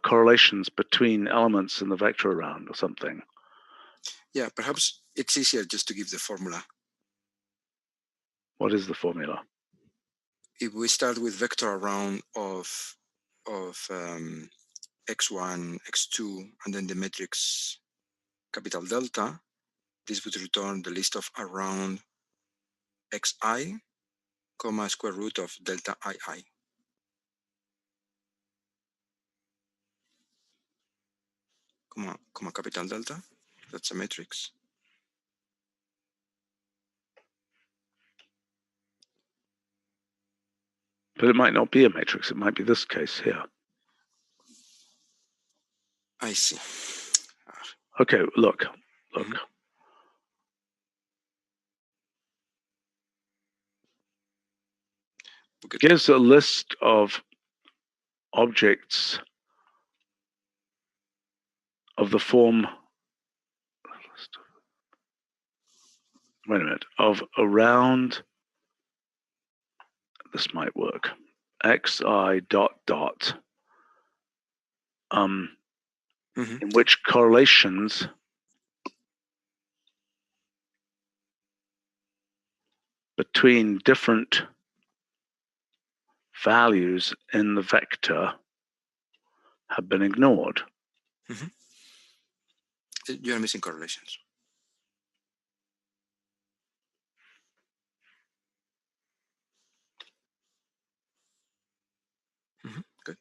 correlations between elements in the vector around or something. Yeah, perhaps it's easier just to give the formula. What is the formula? If we start with vector around of x1, x2, and then the matrix capital delta, this would return the list of around xi, comma square root of delta ii. Comma capital delta, that's a matrix. But it might not be a matrix. It might be this case here. I see. Okay, look. Gives a list of objects of the form, wait a minute, of around, this might work, xi dot dot, in which correlations between different values in the vector have been ignored. You're missing correlations. Good.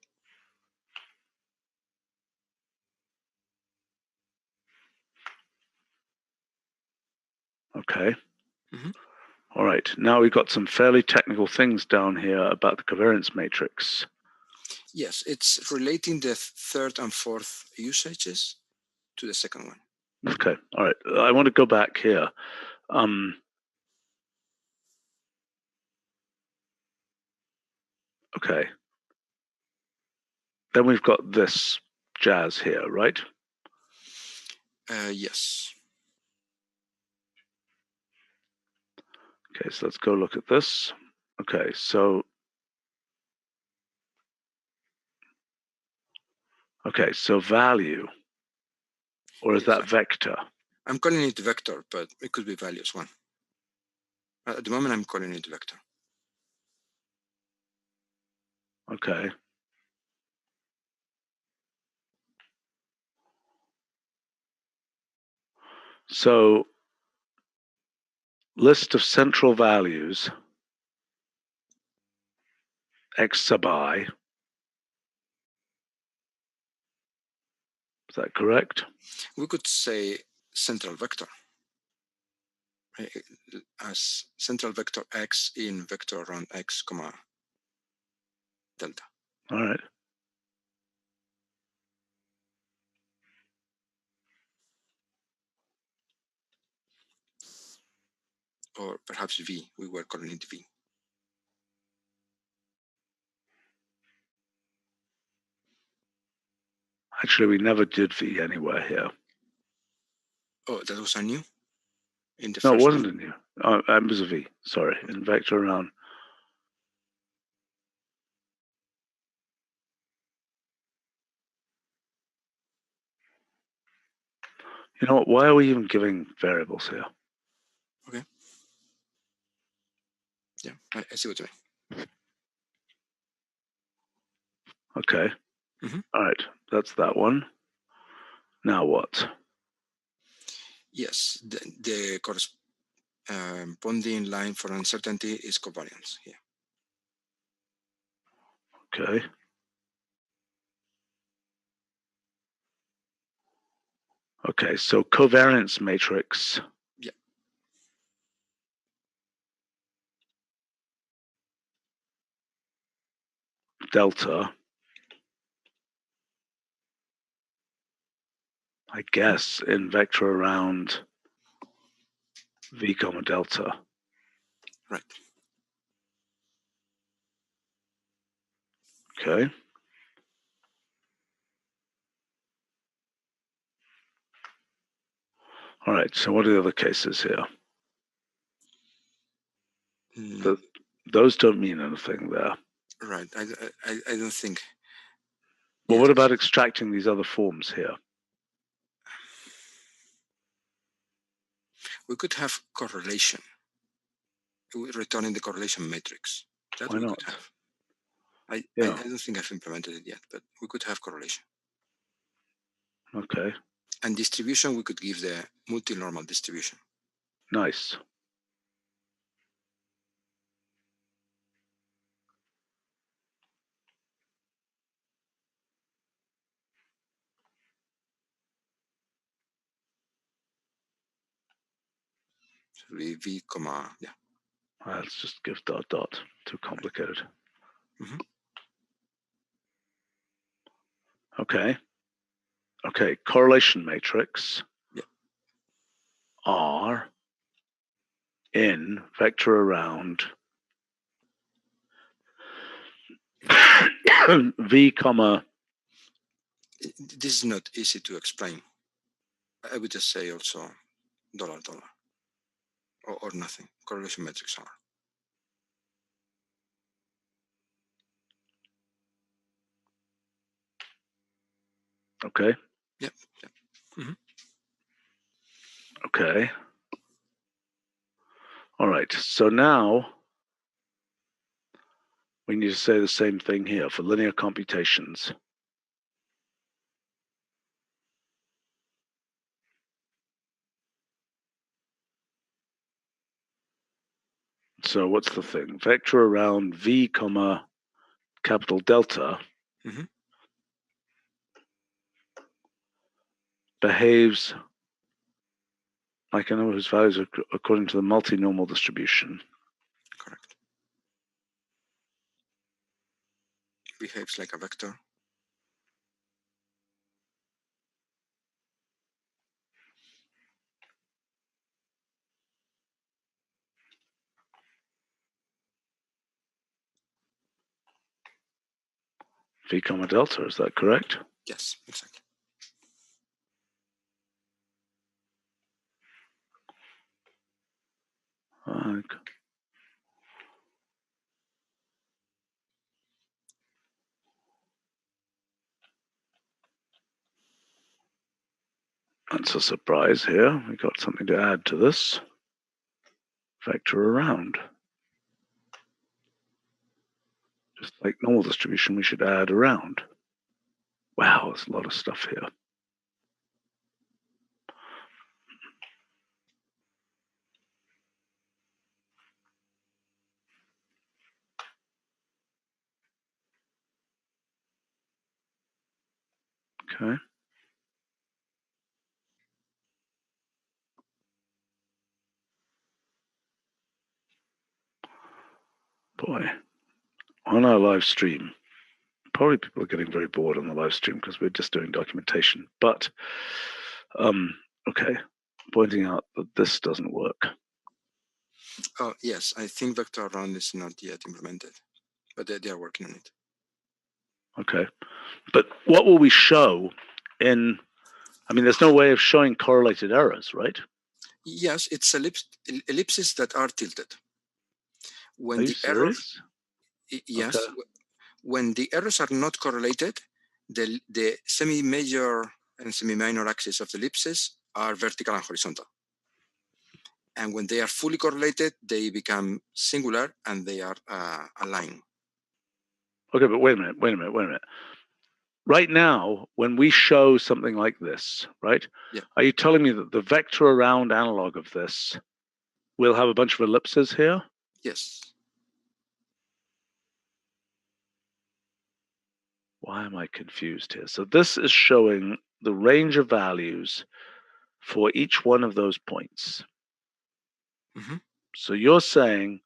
Okay. All right. Now we've got some fairly technical things down here about the covariance matrix. Yes, it's relating the third and fourth usages to the second one. Okay. All right. I want to go back here. Okay. Then we've got this jazz here, right? Yes. Okay, so let's go look at this. Okay, so value, or is that vector? I'm calling it vector, but it could be values one. At the moment, I'm calling it vector. Okay. So list of central values, x sub I. Is that correct? We could say central vector. as central vector x in vector around x comma delta. All right. Or perhaps v, we were calling it v. Actually, we never did v anywhere here. Oh, that was a new? In the No, it first wasn't a new. It was a v, sorry, in vector around. You know what? Why are we even giving variables here? Okay. Yeah, I see what you mean. Okay. All right, that's that one. Now what? Yes, the corresponding line for uncertainty is covariance here. Okay. Okay, so covariance matrix. Yeah. Delta. I guess in vector around v comma delta. Right. Okay. All right, so what are the other cases here? Those don't mean anything there. Right, I don't think. Well, Yes. what about extracting these other forms here? We could have correlation. Returning the correlation matrix. That Why we not? could have. I don't think I've implemented it yet, but we could have correlation. Okay. And distribution, we could give the multi-normal distribution. Nice. So v comma, yeah. Let's just give dot dot. Too complicated. Okay. Okay, correlation matrix. Yeah. R in vector around v comma. This is not easy to explain. I would just say also dollar or nothing. Correlation matrix R. Okay. Yep. Okay. All right. So now we need to say the same thing here for linear computations. So what's the thing? Vector around v comma capital delta behaves like a number whose values are according to the multi-normal distribution. Correct. Behaves like a vector. V comma delta, is that correct? Yes, exactly. That's a surprise here. We got something to add to this. Vector around. Just like normal distribution, we should add around. Wow, there's a lot of stuff here. Okay. Boy, on our live stream, probably people are getting very bored on the live stream because we're just doing documentation. But, okay, pointing out that this doesn't work. Oh, yes, I think vector around is not yet implemented, but they are working on it. Okay, but what will we show in, I mean, there's no way of showing correlated errors, right? Yes, it's ellipses that are tilted. When Are you the error, serious? yes, Okay. when the errors are not correlated, the semi-major and semi-minor axes of the ellipses are vertical and horizontal. And when they are fully correlated, they become singular and they are aligned. Okay, but wait a minute. Right now, when we show something like this, right? Yeah. Are you telling me that the vector around analog of this will have a bunch of ellipses here? Yes. Why am I confused here? So this is showing the range of values for each one of those points. Mm-hmm. So you're saying,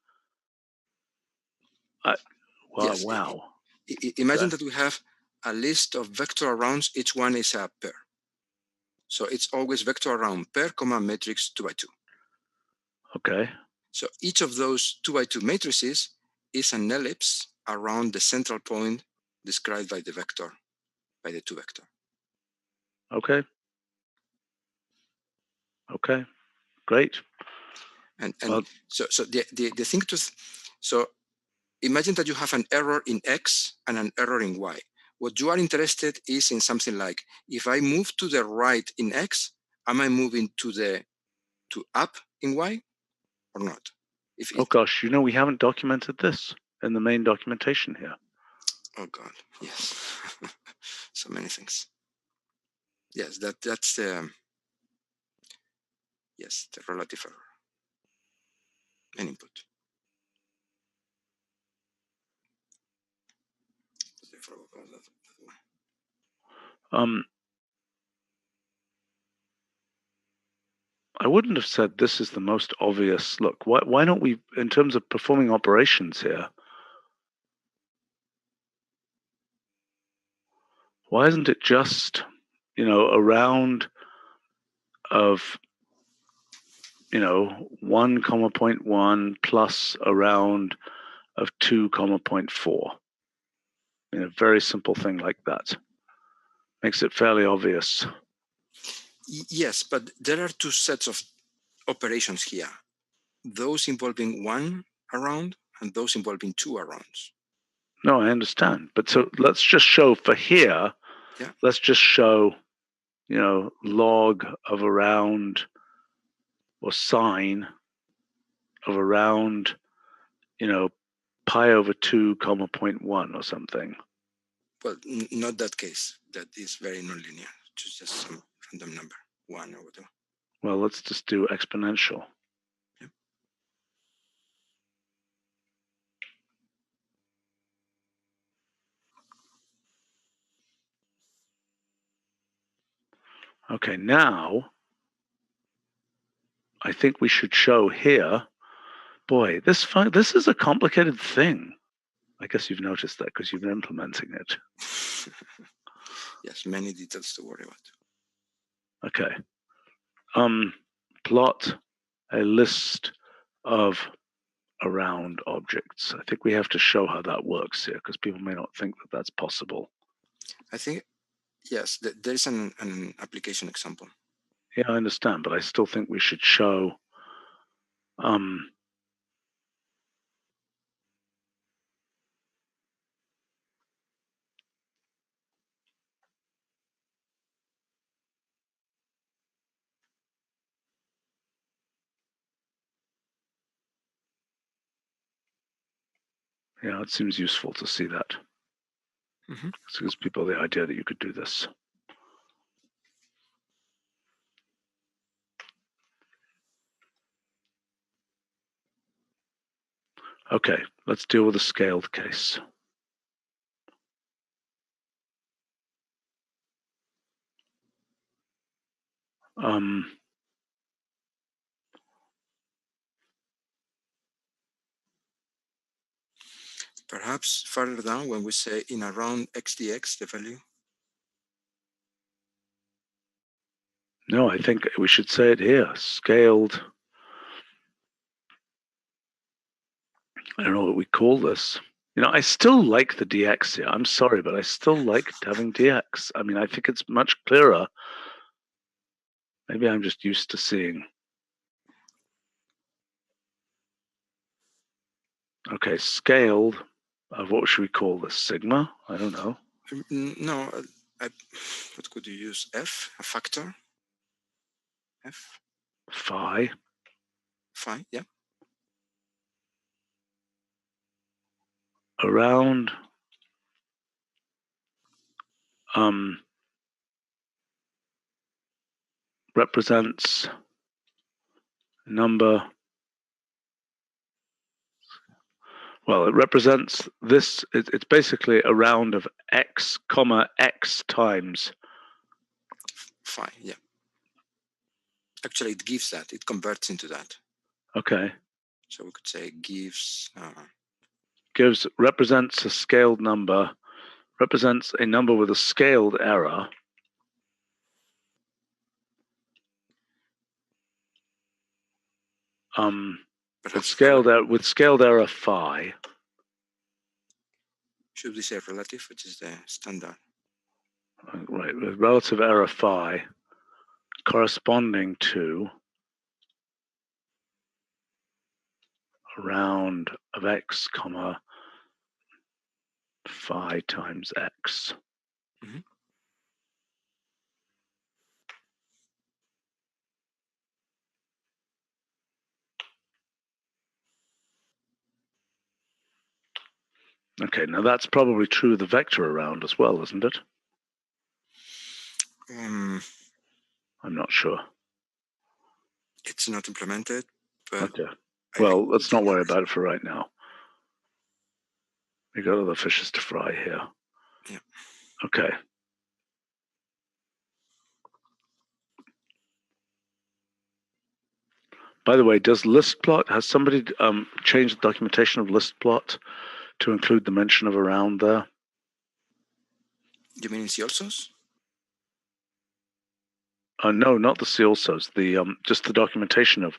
Yes. wow. Imagine that we have a list of vector arounds. Each one is a pair. So it's always vector around pair, comma, matrix 2 by 2. Okay. So each of those 2 by 2 matrices is an ellipse around the central point described by the vector, by the 2 vector. Okay. Okay. Great. And so the thing so imagine that you have an error in X and an error in Y. What you are interested is in something like, if I move to the right in X, am I moving to up in Y or not? Oh gosh, we haven't documented this in the main documentation here. Oh God, yes. So many things. Yes, that's the relative error and input. I wouldn't have said this is the most obvious. Look, why don't we, in terms of performing operations here, why isn't it just, a round of, 1, 0.1 plus a round of 2, 0.4? A very simple thing like that. Makes it fairly obvious. Yes, but there are two sets of operations here. Those involving 1 around and those involving 2 arounds. No, I understand. But so let's just show for here, let's just show, log of a round or sine of around, pi over 2, 0.1 or something. Well, not that case. That is very nonlinear. Just some random number, 1 or whatever. Well, let's just do exponential. Yeah. Okay, now I think we should show here. Boy, this is a complicated thing. I guess you've noticed that because you've been implementing it. Yes, many details to worry about. Okay. Plot a list of around objects. I think we have to show how that works here because people may not think that that's possible. I think, yes, there's an application example. Yeah, I understand, but I still think we should show yeah, it seems useful to see that. Mm-hmm. It gives people the idea that you could do this. Okay, let's deal with a scaled case. Perhaps further down when we say in around x dx, the value. No, I think we should say it here. Scaled. I don't know what we call this. You know, I still like the dx here. I'm sorry, but I still like having dx. I mean, I think it's much clearer. Maybe I'm just used to seeing. Okay, scaled. What should we call this? Sigma? I don't know. No, what could you use? F, a factor? F? Phi. Phi, yeah. Around represents number. Well, it represents this. It's basically a round of x, comma, x times Phi, yeah. Actually, it gives that. It converts into that. Okay. So we could say gives. Represents a scaled number. Represents a number with a scaled error. With scaled error phi. Should we say relative, which is the standard? Right, with relative error phi corresponding to a round of x, comma, phi times x. Mm-hmm. Okay, now that's probably true of the vector around as well, isn't it? I'm not sure. It's not implemented, but okay. Well, let's not worry about it for right now. We got other fishes to fry here. Yeah. Okay. By the way, does listplot, has somebody changed the documentation of listplot to include the mention of around there? You mean in CLSOs? No, not the CLSOs. The just the documentation of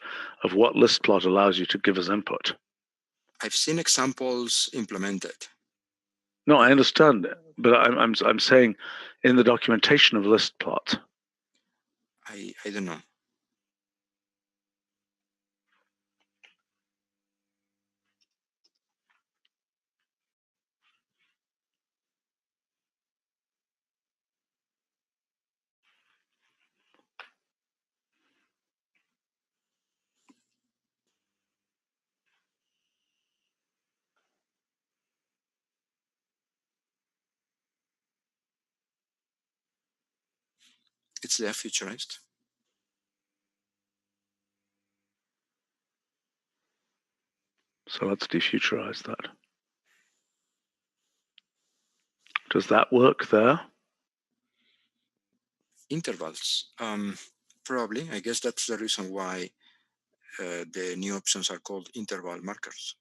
what listplot allows you to give as input. I've seen examples implemented. No, I understand, but I'm saying in the documentation of listplot. I don't know. It's there futurized. So let's defuturize that. Does that work there? Intervals. Probably. I guess that's the reason why the new options are called interval markers.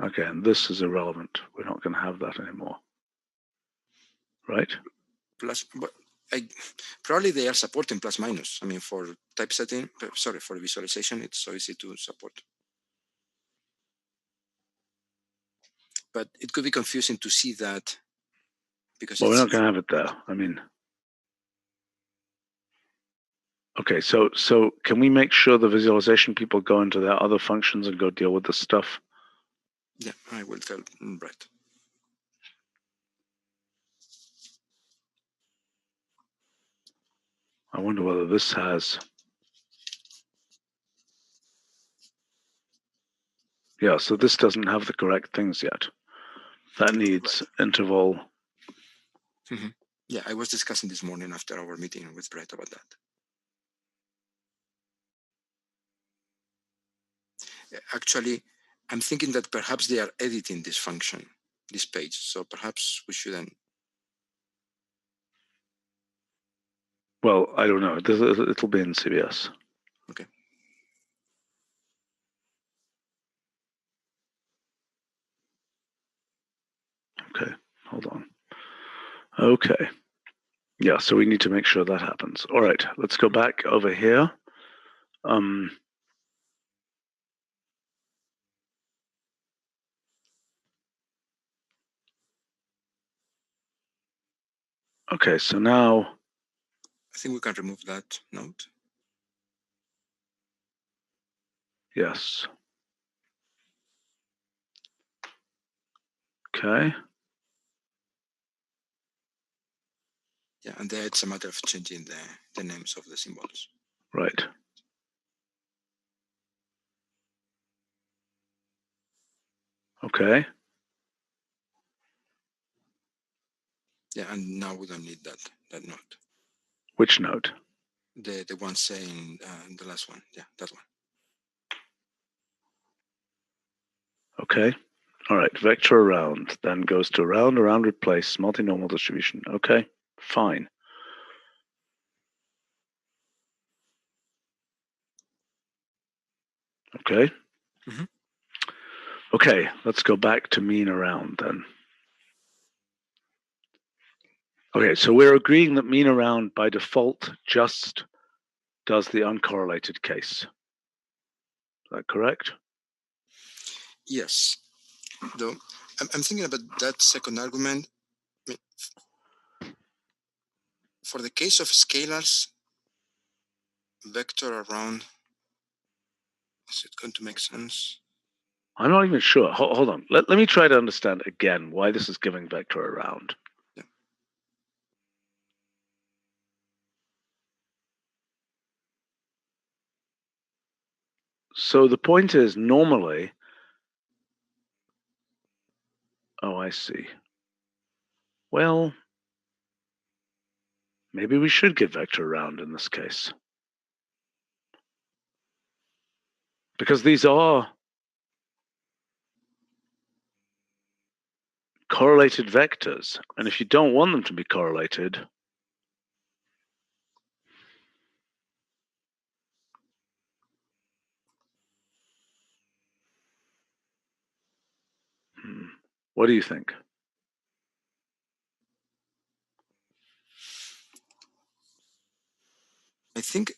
Okay, and this is irrelevant. We're not going to have that anymore. Right? Plus, but probably they are supporting plus minus. I mean, for typesetting, for visualization, it's so easy to support. But it could be confusing to see that because we're not going to have it there. I mean, okay, so can we make sure the visualization people go into their other functions and go deal with this stuff? Yeah, I will tell Brett. I wonder whether this has. Yeah, so this doesn't have the correct things yet. That needs interval. Mm-hmm. Yeah, I was discussing this morning after our meeting with Brett about that. Actually, I'm thinking that perhaps they are editing this function, this page. So perhaps we shouldn't. Well, I don't know. It'll be in CBS. Okay. Okay, hold on. Okay. Yeah, so we need to make sure that happens. All right, let's go back over here. Okay, so now I think we can remove that note. yes. Okay. Yeah, and there it's a matter of changing the names of the symbols. Right. Okay. Yeah, and now we don't need that note. Which note? The one saying the last one. Yeah, that one. Okay. All right. Vector around then goes to around, around, replace, multi-normal distribution. Okay. Fine. Okay. Mm-hmm. Okay. Let's go back to mean around then. Okay. So we're agreeing that mean around by default just does the uncorrelated case. Is that correct? Yes. Though I'm thinking about that second argument. I mean, for the case of scalars, vector around, is it going to make sense? I'm not even sure. Hold on. Let me try to understand again why this is giving vector around. Yeah. So the point is normally, oh, I see. Well, maybe we should give vector around in this case. Because these are correlated vectors. And if you don't want them to be correlated, what do you think? I think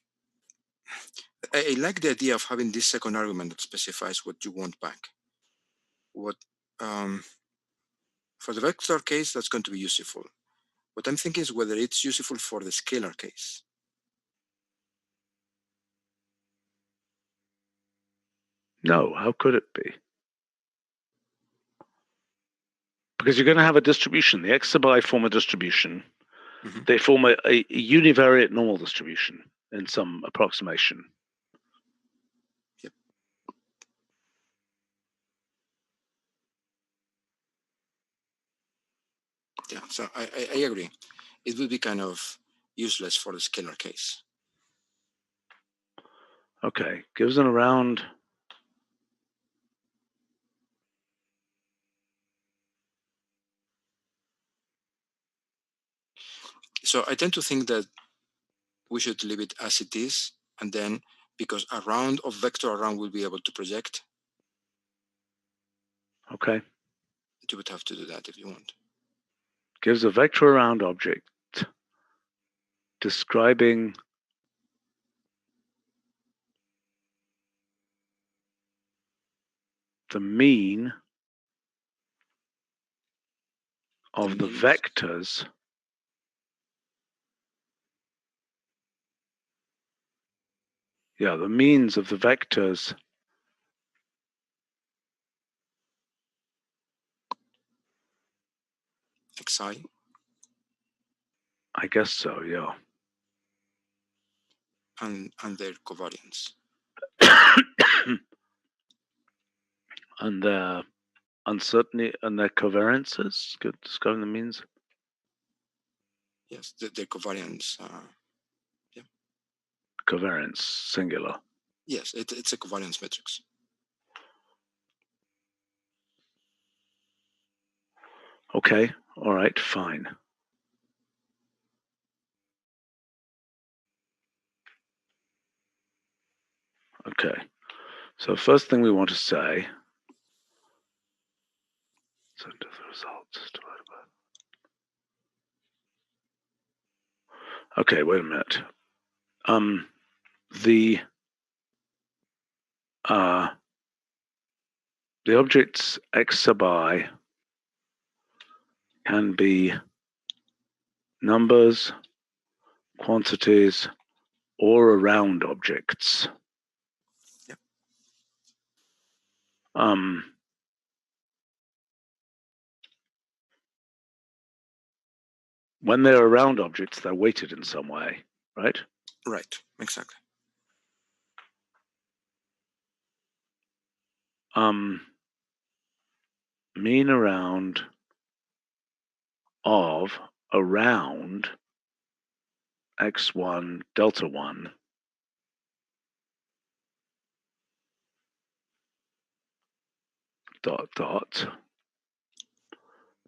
I like the idea of having this second argument that specifies what you want back. What for the vector case, that's going to be useful. What I'm thinking is whether it's useful for the scalar case. No, how could it be? Because you're going to have a distribution. The x sub I form a distribution. Mm-hmm. They form a univariate normal distribution in some approximation. Yep. Yeah, so I agree. It would be kind of useless for the scalar case. Okay, gives an around. So I tend to think that we should leave it as it is, and then because a round of vector around will be able to project. Okay. You would have to do that if you want. Gives a vector around object describing the mean of the vectors the means of the vectors Xi. I guess so, yeah. And their covariance. And their uncertainty and their covariances, describing the means. Yes, their covariance. Yeah. Covariance, singular. Yes, it's a covariance matrix. Okay, all right, fine. Okay. So first thing we want to say, send the results divided by. Okay, wait a minute. The objects x sub I can be numbers, quantities, or around objects. Yep. When they're around objects, they're weighted in some way, right? Right, exactly. Mean around of around x1 delta 1 dot dot.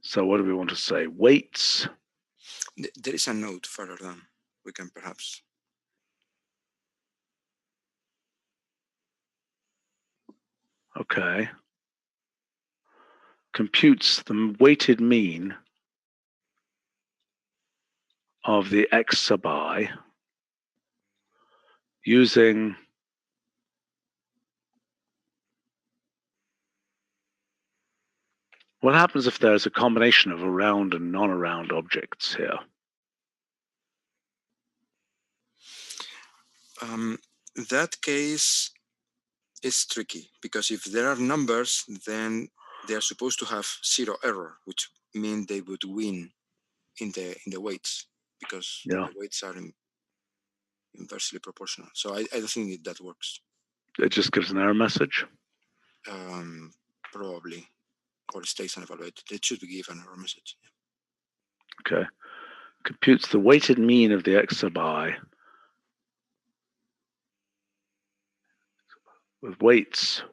So what do we want to say? Weights. There is a note further down. We can perhaps. Okay. Computes the weighted mean of the x sub I using what happens if there's a combination of around and non-around objects here? That case is tricky because if there are numbers, then they are supposed to have zero error, which mean they would win in the weights because Yeah. the weights are inversely proportional. So I don't think that works. It just gives an error message. Probably, or stays unevaluated. It should give an error message. Okay. Computes the weighted mean of the x sub I with weights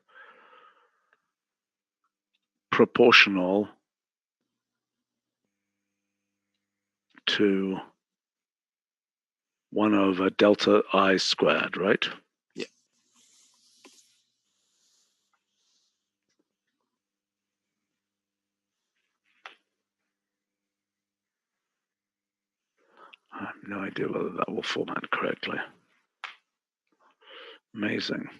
proportional to 1 over delta I squared, right? Yeah. I have no idea whether that will format correctly. Amazing.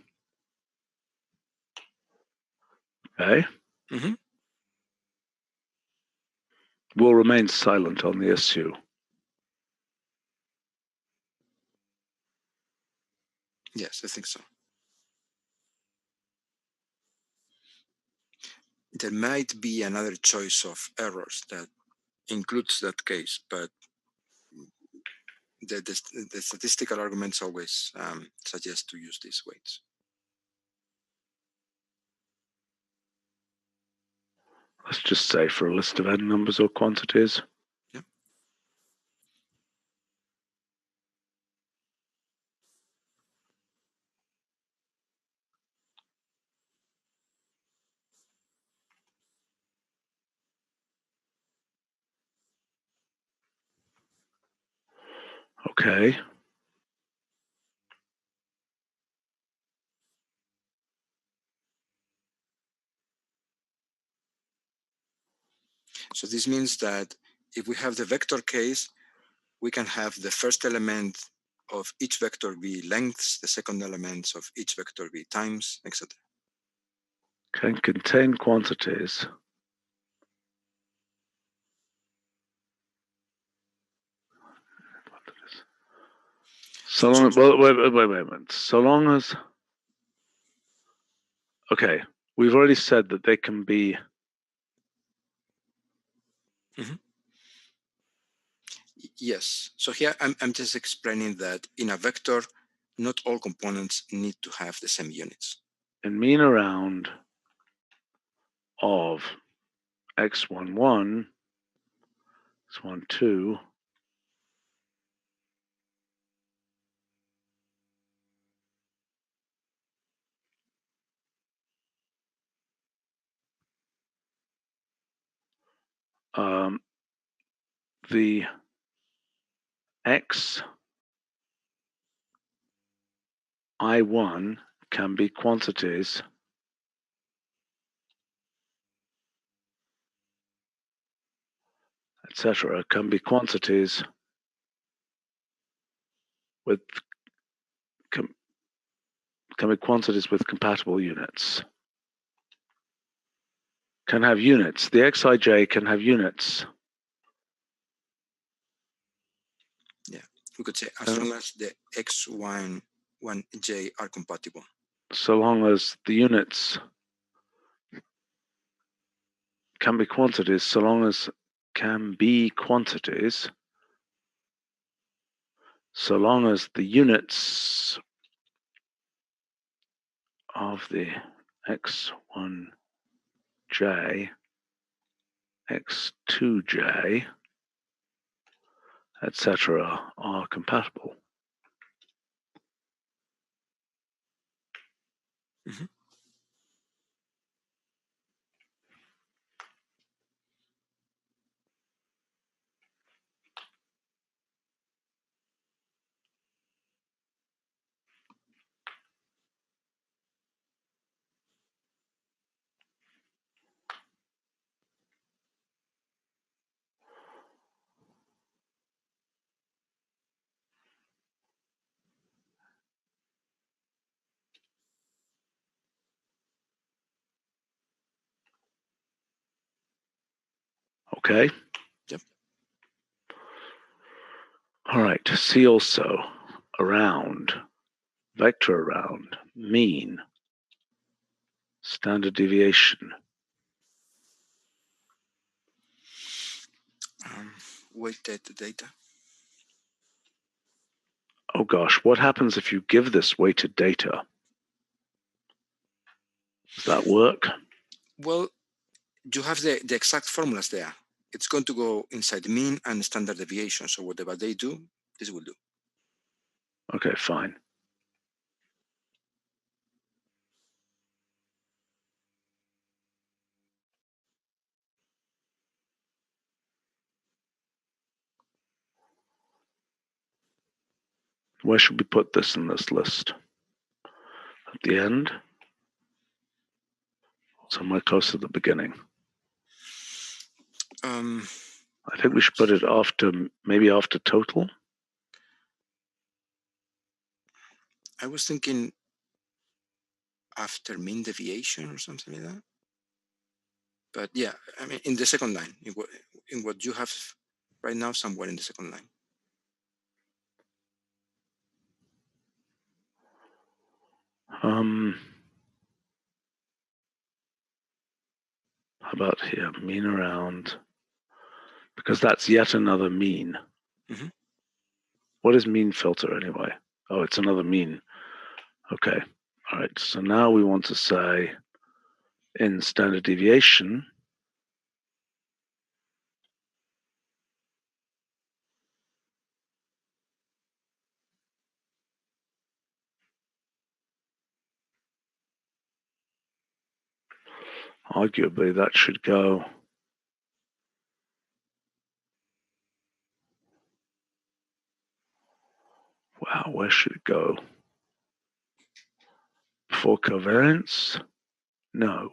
Okay. Mm-hmm. We'll remain silent on the issue. Yes, I think so. There might be another choice of errors that includes that case, but the statistical arguments always suggest to use these weights. Let's just say for a list of n numbers or quantities. Yeah. Okay. So this means that if we have the vector case, we can have the first element of each vector be lengths, the second elements of each vector be times, etc. Can contain quantities so long. Well, wait a minute. So long as. Okay, we've already said that they can be. Mm-hmm. Yes. So here I'm just explaining that in a vector, not all components need to have the same units. And mean around of x11, x12, the x I1 can be quantities etc. can be quantities with can be quantities with compatible units. Can have units. The xij can have units. Yeah, we could say as long as the x1j are compatible. So long as the units can be quantities, so long as can be quantities, so long as the units of the x1j, x2j, etc. are compatible. Mm-hmm. Okay? Yep. All right, see also around, vector around, mean, standard deviation. Weighted data. Oh gosh, what happens if you give this weighted data? Does that work? Well, you have the exact formulas there. It's going to go inside mean and standard deviation. So whatever they do, this will do. Okay, fine. Where should we put this in this list? At the end? Somewhere close to the beginning. I think we should put it after, maybe after total. I was thinking after mean deviation or something like that. But yeah, I mean, in the second line, in what you have right now, somewhere in the second line. How about here, mean around, because that's yet another mean. Mm-hmm. What is mean filter anyway? Oh, it's another mean. Okay, all right, so now we want to say in standard deviation, arguably that should go wow, where should it go? Before covariance? No.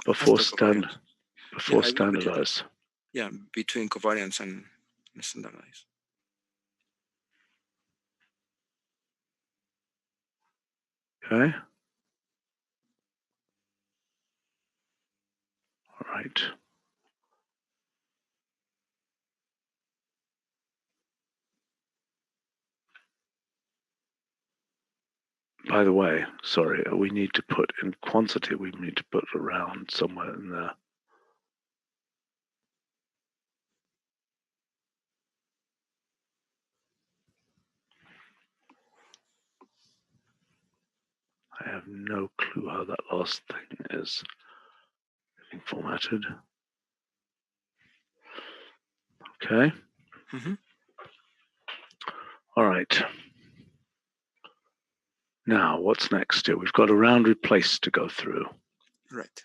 Before standardize. Yeah, between covariance and standardize. Okay. All right. By the way, sorry, we need to put in quantity, we need to put around somewhere in there. I have no clue how that last thing is getting formatted. Okay. Mm-hmm. All right. Now, what's next here? We've got a round replace to go through. Right.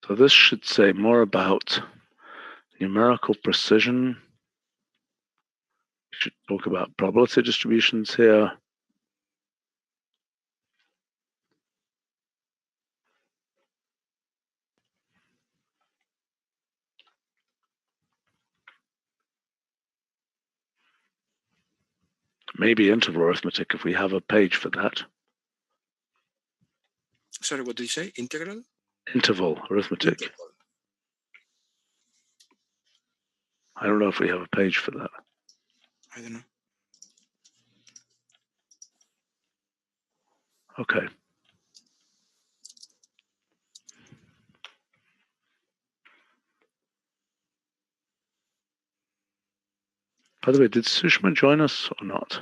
So this should say more about numerical precision. We should talk about probability distributions here. Maybe interval arithmetic if we have a page for that. Sorry, what did you say? Integral? Interval arithmetic. Interval. I don't know if we have a page for that. I don't know. Okay. By the way, did Sushma join us or not?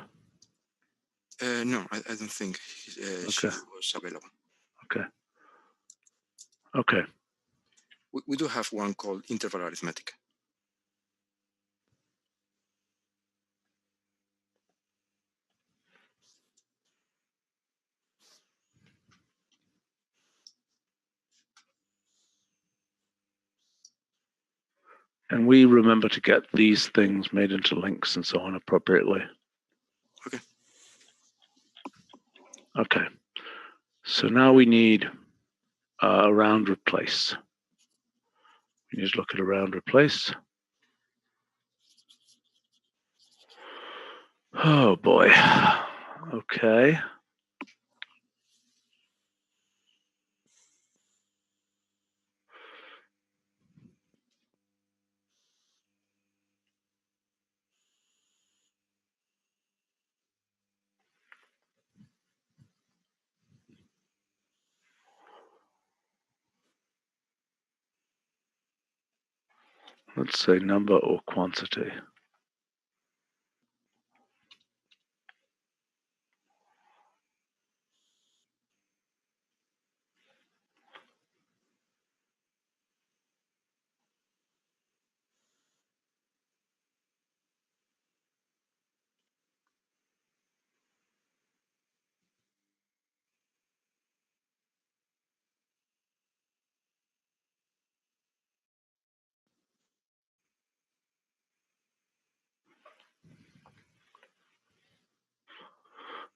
No, I don't think she was available. Okay. Okay. We do have one called interval arithmetic. And we remember to get these things made into links and so on appropriately. Okay. Okay. So now we need a round replace. We need to look at a round replace. Oh boy. Okay. Let's say number or quantity.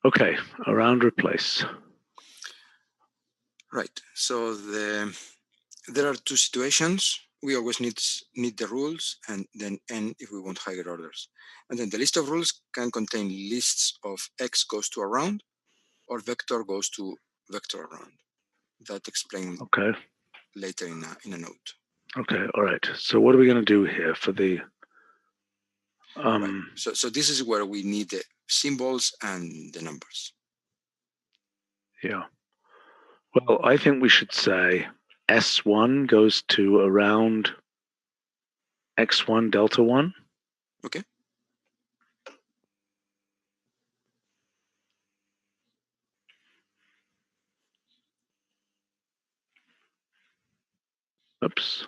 Okay, a round replace. Right. So there are two situations. We always need the rules and then n if we want higher orders. And then the list of rules can contain lists of x goes to around or vector goes to vector around. That explained later in a note. Okay, all right. So what are we going to do here for the... Right. So this is where we need the symbols and the numbers. Yeah. Well, I think we should say S1 goes to around X1 delta 1. Okay. Oops.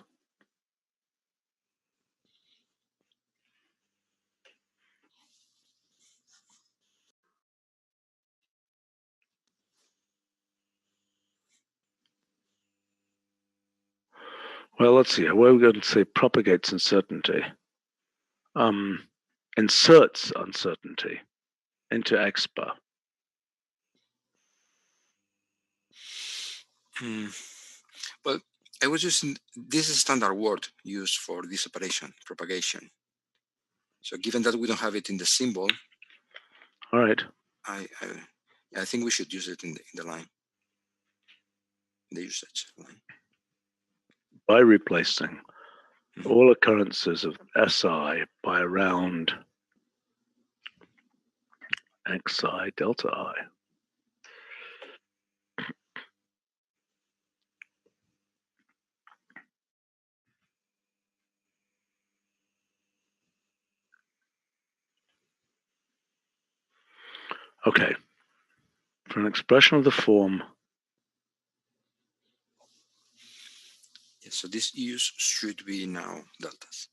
Well, let's see. Where are we going to say propagates uncertainty? Inserts uncertainty into X bar. Well, I was using this is a standard word used for this operation, propagation. So given that we don't have it in the symbol, all right, I think we should use it in the line, in the usage line. By replacing all occurrences of SI by around XI delta I. Okay. For an expression of the form. Yes, so this use should be now deltas.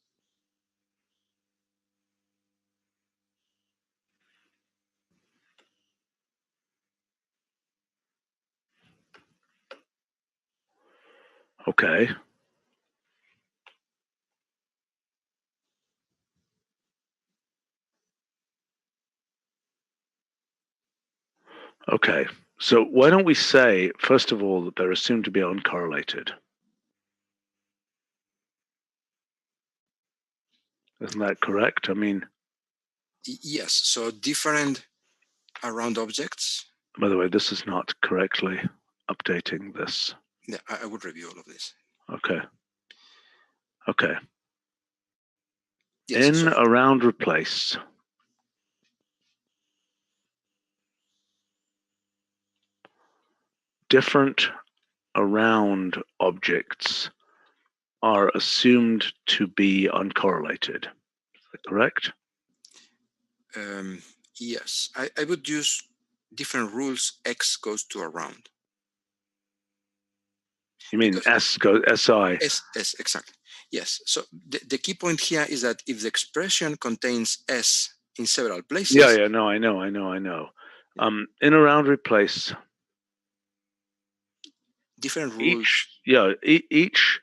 Okay. Okay, so why don't we say, first of all, that they're assumed to be uncorrelated? Isn't that correct? I mean, Yes, so different around objects. by the way, this is not correctly updating this. Yeah, I would review all of this. Okay. Okay. Yes, In, so around, replace. Different around objects are assumed to be uncorrelated. Is that correct? yes, I would use different rules. X goes to around. You mean Because S goes SI? S, exactly. Yes. So the key point here is that if the expression contains S in several places. Yeah, no, I know. In, around, replace. Different rules. Each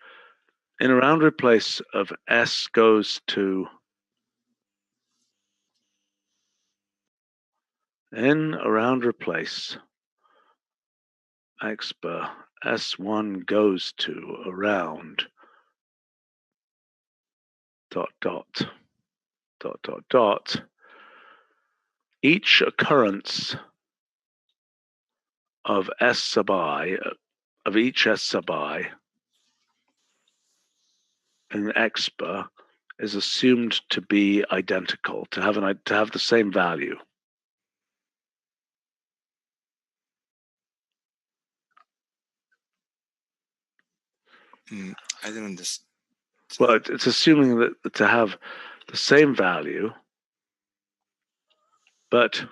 in, around, replace of S goes to in, around, replace. Expr S1 goes to around dot. Each occurrence of S sub I, of each S sub I in expr is assumed to be identical, to have the same value. I don't understand. Well, it's assuming that to have the same value, but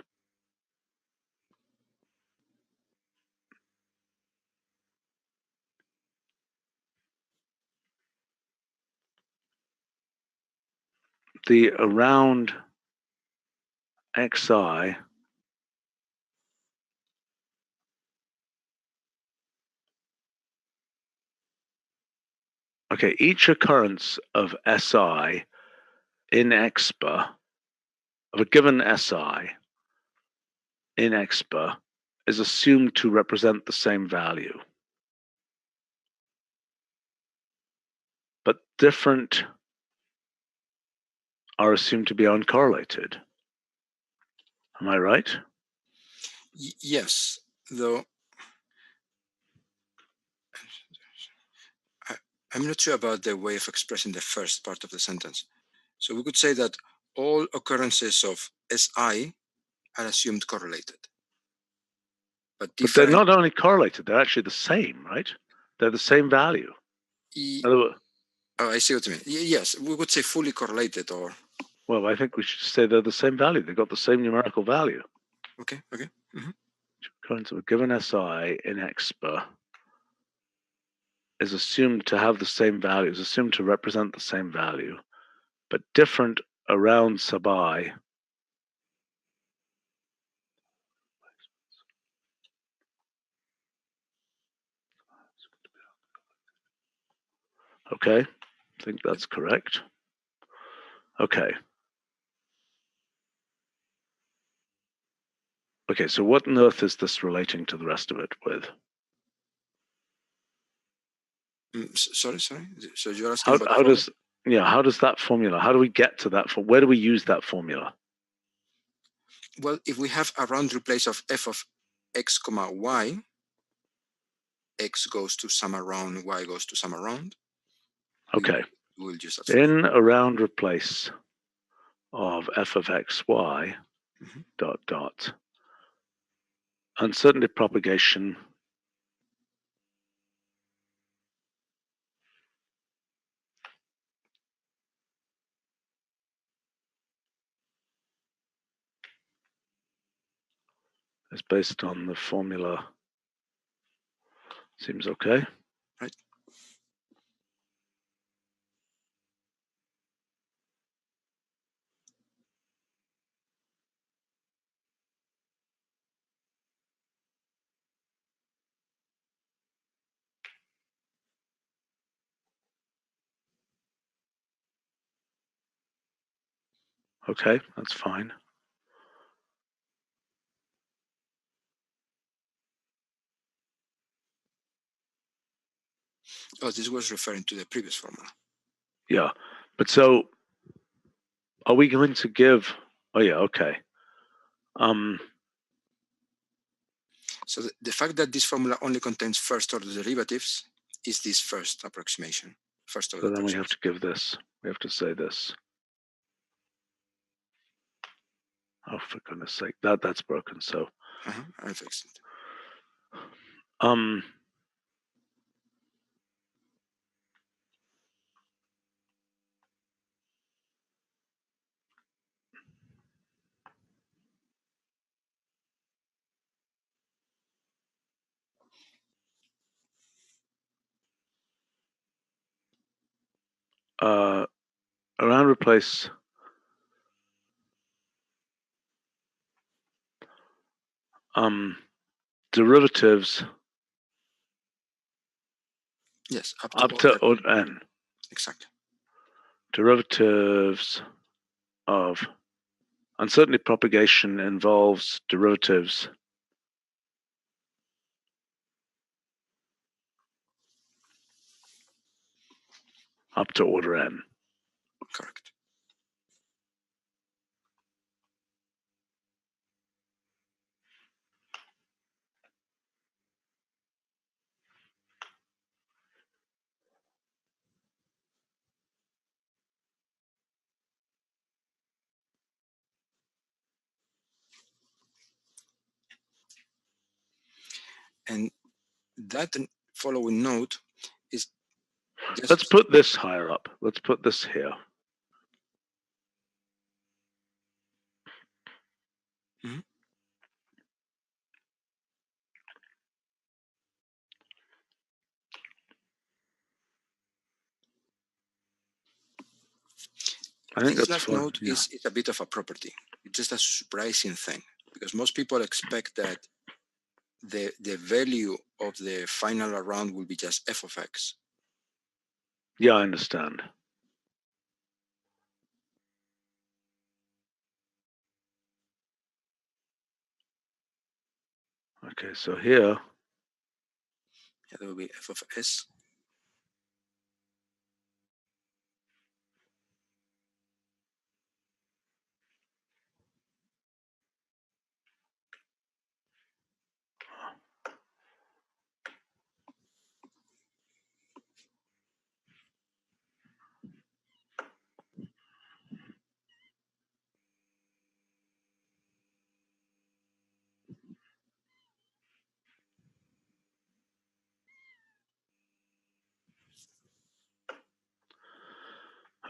the around xi okay, each occurrence of si in expr, of a given si in expr, is assumed to represent the same value. But different are assumed to be uncorrelated. Am I right? Yes, though I'm not sure about the way of expressing the first part of the sentence. So we could say that all occurrences of Si are assumed correlated. But they're not only correlated, they're actually the same, right? They're the same value. Oh, I see what you mean. Yes, we would say fully correlated or... Well, I think we should say they're the same value. They've got the same numerical value. Okay. Occurrence of a given Si in expr is assumed to have the same value, is assumed to represent the same value, but different around sub I. Okay, I think that's correct. Okay. Okay, so what on earth is this relating to the rest of it with? Sorry. So you're asking about how does that formula, how do we get to that? Where do we use that formula? Well, if we have a round replace of f of x comma y, x goes to some around, y goes to some around. Okay. We'll use that. In around replace of f of x, y, dot. Uncertainty propagation is based on the formula. Seems okay. Right. Okay, that's fine. Oh, this was referring to the previous formula. Yeah, but so are we going to give? Oh yeah, okay. So the fact that this formula only contains first-order derivatives is this first approximation. First-order. So then we have to give this. We have to say this. Oh, for goodness sake, that's broken. So. I fixed it. Around replace derivatives. Yes, up to order n. Exactly. Derivatives of uncertainty propagation involves derivatives up to order n. Correct. And that following note is just... Let's put this higher up. Let's put this here. I think this that's last fun. note is a bit of a property. It's just a surprising thing because most people expect that the value of the final around will be just f of x. Yeah, I understand. Okay, so here. Yeah, there will be f of s.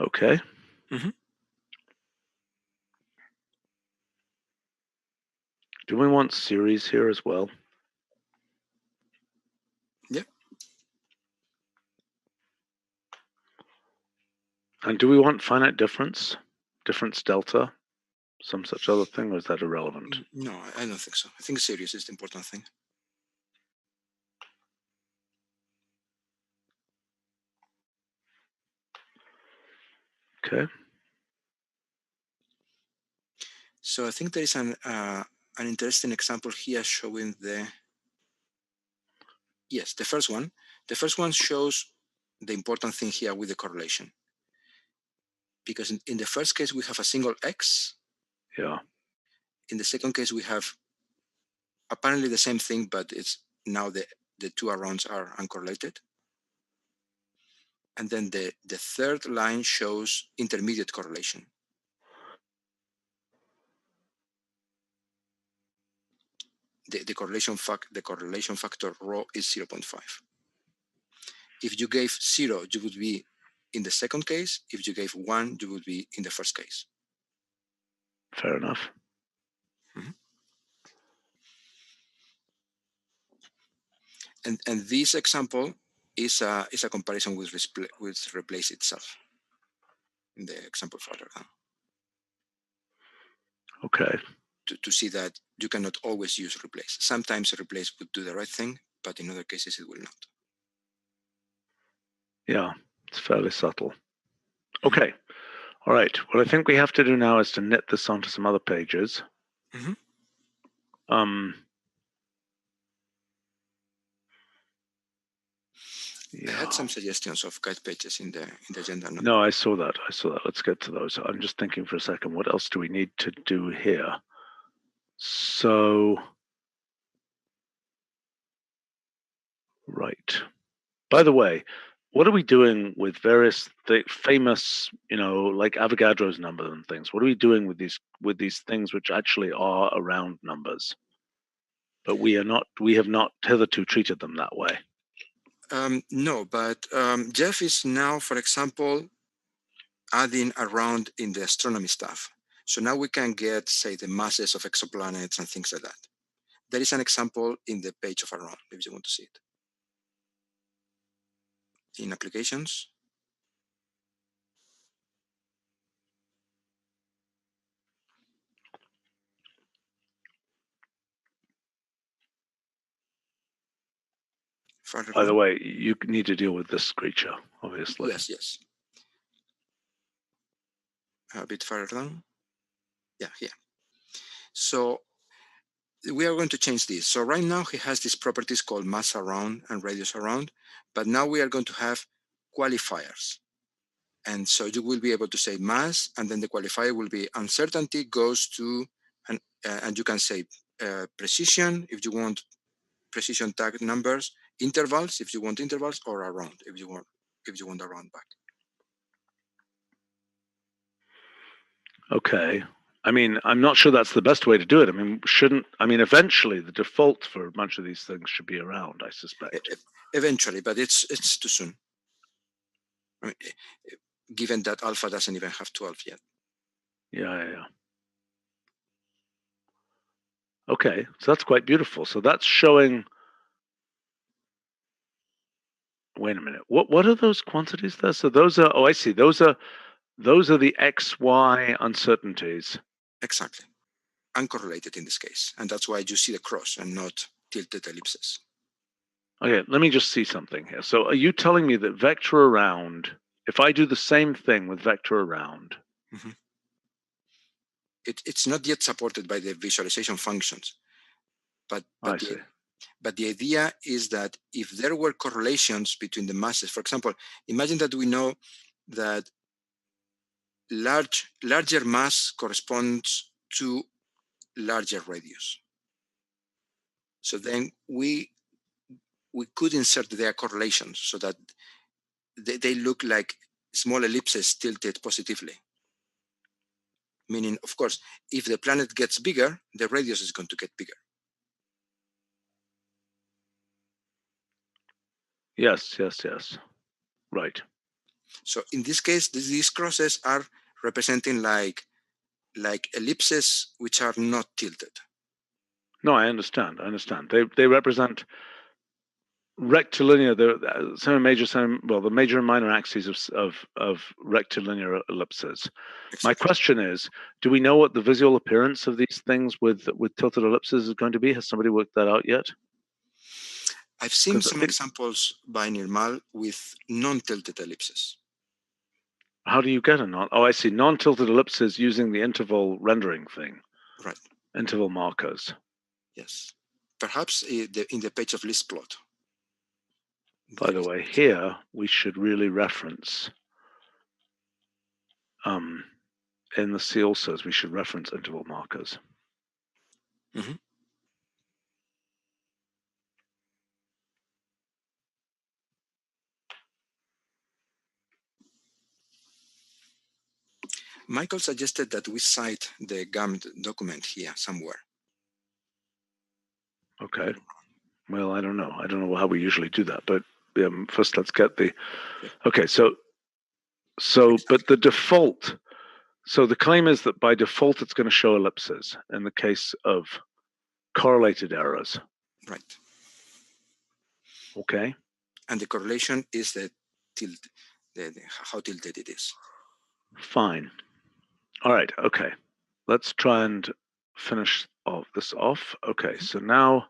Okay. Do we want series here as well? Yeah. And do we want finite difference delta, some such other thing, or is that irrelevant? No, I don't think so. I think series is the important thing. Okay. So I think there is an interesting example here showing the... Yes, the first one. The first one shows the important thing here with the correlation. Because in the first case, we have a single x. Yeah. In the second case, we have apparently the same thing, but it's now the two arounds are uncorrelated. And then the third line shows intermediate correlation. The correlation factor rho is 0.5. If you gave 0, you would be in the second case. If you gave 1, you would be in the first case. Fair enough. And this example is a comparison with replace itself in the example further down. Okay. To see that you cannot always use replace. Sometimes replace would do the right thing, but in other cases it will not. Yeah, it's fairly subtle. Okay. All right. What I think we have to do now is to knit this onto some other pages. I had some suggestions of guide pages in the agenda. No, I saw that. Let's get to those. I'm just thinking for a second, what else do we need to do here? So, right. By the way, what are we doing with various famous, like Avogadro's number and things? What are we doing with these things which actually are around numbers? But we have not hitherto treated them that way. No, but Jeff is now, for example, adding around in the astronomy stuff. So now we can get, say, the masses of exoplanets and things like that. There is an example in the page of around, if you want to see it. In applications. By the way, you need to deal with this creature, obviously. Yes. A bit further down. Yeah, here. So we are going to change this. So right now he has these properties called mass around and radius around, but now we are going to have qualifiers. And so you will be able to say mass, and then the qualifier will be uncertainty goes to, and you can say precision if you want precision tag numbers, intervals if you want intervals, or around if you want around back. Okay. I mean, I'm not sure that's the best way to do it. I mean, eventually the default for a bunch of these things should be around, I suspect. Eventually, but it's too soon. I mean, given that alpha doesn't even have 12 yet. Yeah. Okay, so that's quite beautiful. So that's showing. Wait a minute. What are those quantities there? So those are. Oh, I see. Those are the XY uncertainties. Exactly. Uncorrelated in this case, and that's why you see the cross and not tilted ellipses. Okay, let me just see something here. So are you telling me that vector around, if I do the same thing with vector around, it's not yet supported by the visualization functions, but the idea is that if there were correlations between the masses, for example, imagine that we know that larger mass corresponds to larger radius. So then we could insert their correlations so that they look like small ellipses tilted positively. Meaning, of course, if the planet gets bigger, the radius is going to get bigger. Yes. Right. So in this case, these crosses are representing like ellipses which are not tilted. No, I understand. They represent rectilinear, the major and minor axes of rectilinear ellipses. Exactly. My question is, do we know what the visual appearance of these things with tilted ellipses is going to be? Has somebody worked that out yet? I've seen some examples by Nirmal with non-tilted ellipses. How do you get a non? Oh, I see. Non-tilted ellipses using the interval rendering thing. Right. Interval markers. Yes. Perhaps in the page of list plot. By the way, here we should really reference. In the C also, we should reference interval markers. Michael suggested that we cite the GAM document here somewhere. Okay. Well, I don't know. I don't know how we usually do that, but first let's get the. Okay, so but the default. So the claim is that by default it's going to show ellipses in the case of correlated errors. Right. Okay. And the correlation is the tilt, how tilted it is. Fine. All right. Okay. Let's try and finish this off. Okay. So now,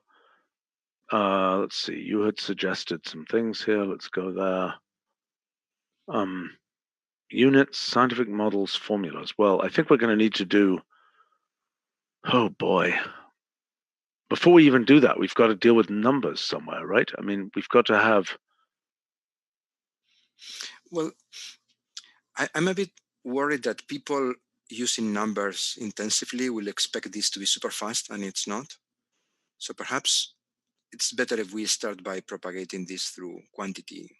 let's see. You had suggested some things here. Let's go there. Units, scientific models, formulas. Well, I think we're going to need to do. Oh boy. Before we even do that, we've got to deal with numbers somewhere, right? I mean, we've got to have Well, I'm a bit worried that people using numbers intensively will expect this to be super fast, and it's not. So perhaps it's better if we start by propagating this through quantity.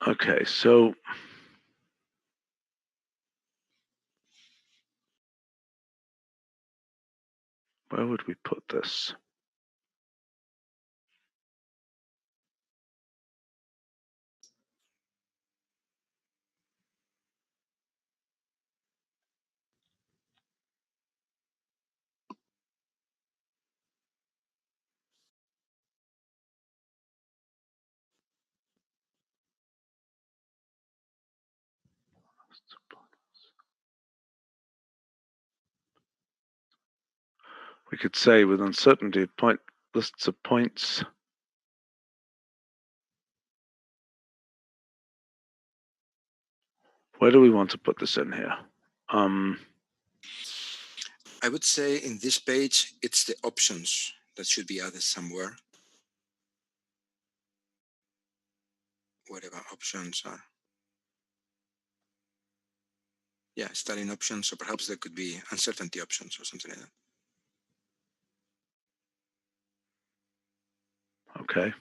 Okay, so where would we put this? We could say with uncertainty lists of points. Where do we want to put this in here? I would say in this page, it's the options that should be added somewhere. Whatever options are. Yeah, starting options. So perhaps there could be uncertainty options or something like that. Okay.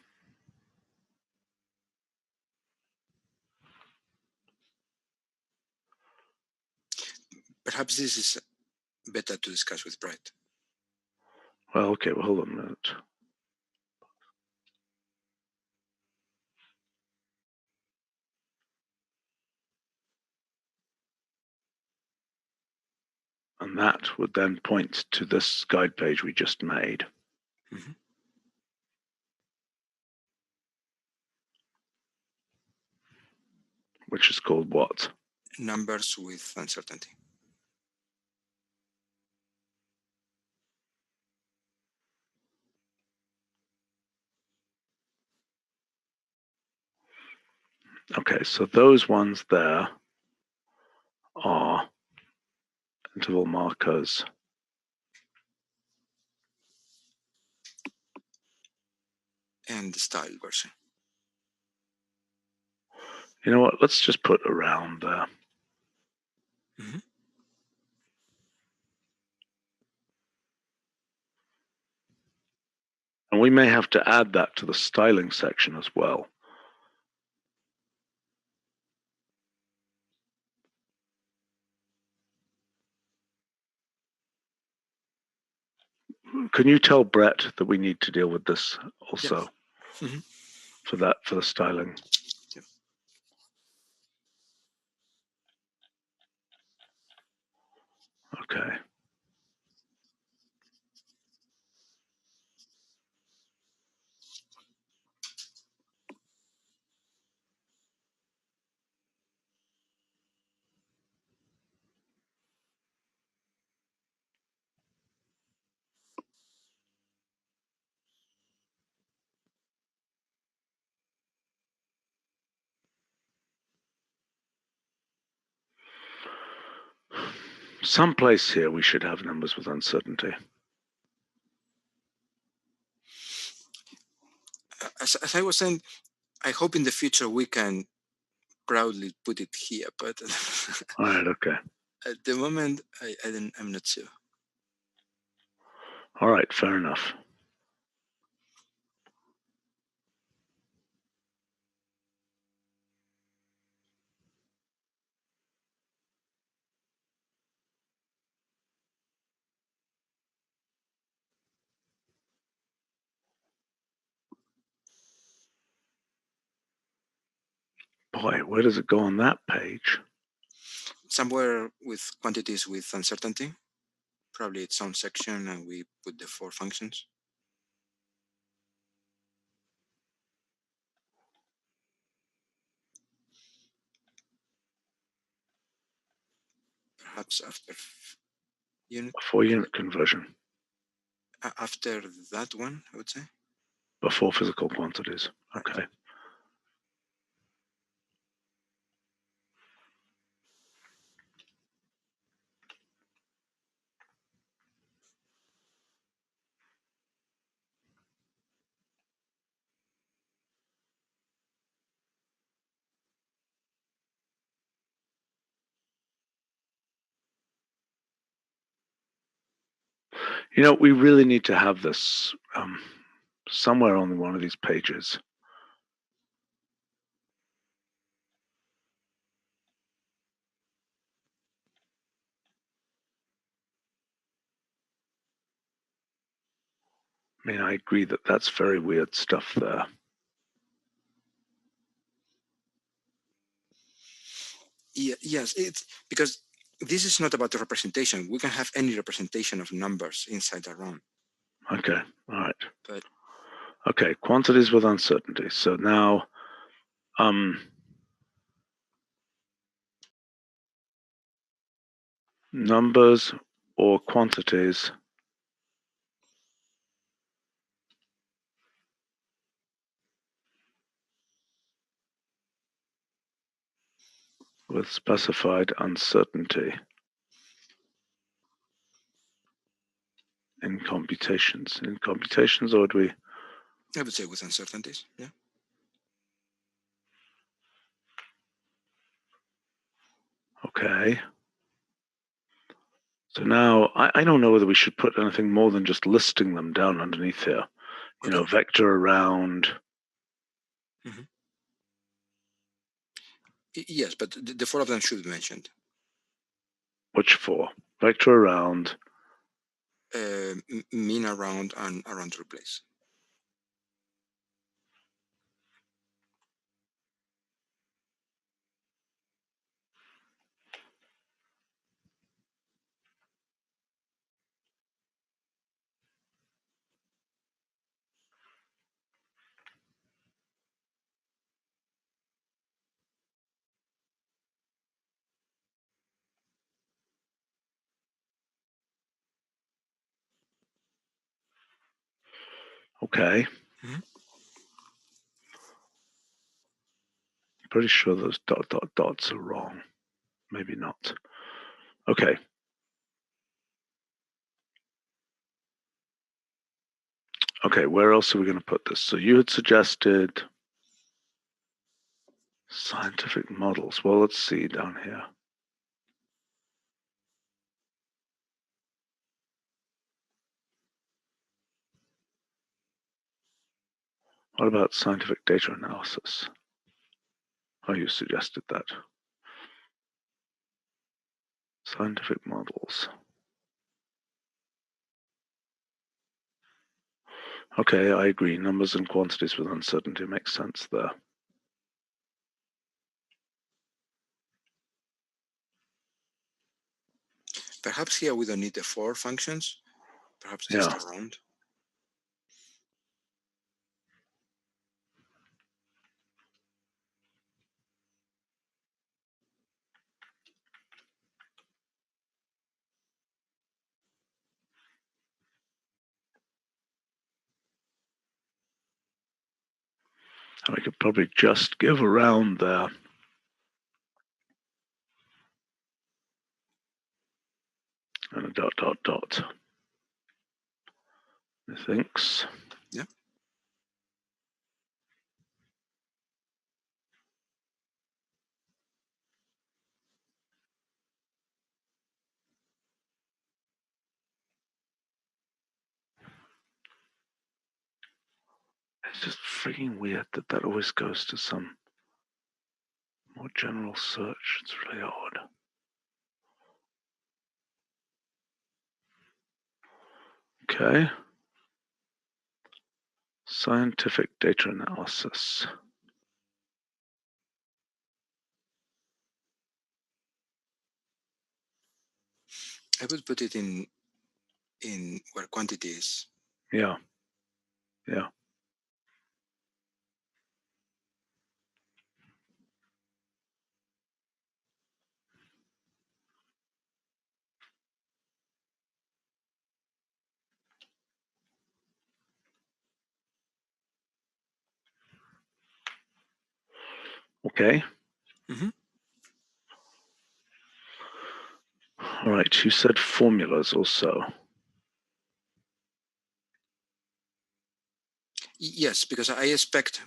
Perhaps this is better to discuss with Brett. Well, okay, well, hold on a minute. And that would then point to this guide page we just made. Mm-hmm. Which is called what? Numbers with uncertainty. Okay, so those ones there are interval markers. And the style version. You know what? Let's just put around there. Mm-hmm. And we may have to add that to the styling section as well. Can you tell Brett that we need to deal with this also? Yes. Mm-hmm. For the styling? Yep. Okay. Someplace here we should have numbers with uncertainty. As I was saying, I hope in the future we can proudly put it here, but All right, okay. at the moment, I'm not sure. All right, fair enough. Boy, where does it go on that page? Somewhere with quantities with uncertainty, probably its own section, and we put the 4 functions. Perhaps after unit. Before unit conversion. After that one, I would say. Before physical quantities. Right. Okay. You know, we really need to have this somewhere on one of these pages. I mean, I agree that that's very weird stuff there. Yes, it's because this is not about the representation. We can have any representation of numbers inside a round. Okay, all right. But okay, quantities with uncertainty. So now, numbers or quantities with specified uncertainty in computations. In computations, or would we? I would say with uncertainties, yeah. Okay. So now, I don't know whether we should put anything more than just listing them down underneath here. You know, vector around. Mm-hmm. Yes, but the four of them should be mentioned. Which four? Vector around. Mean around and around replace. Okay. Mm-hmm. Pretty sure those dots are wrong. Maybe not. Okay. Okay, where else are we going to put this? So you had suggested scientific models. Well, let's see down here. What about scientific data analysis? Oh, you suggested that. Scientific models. Okay, I agree. Numbers and quantities with uncertainty makes sense there. Perhaps here we don't need the four functions. Perhaps just around. And we could probably just give around there. And a dot, dot, dot. Methinks. Yeah. It's just freaking weird that that always goes to some more general search. It's really odd. Okay. Scientific data analysis. I would put it in where quantity is. Yeah. Yeah. Okay. Mhm. All right. You said formulas also. Yes, because I expect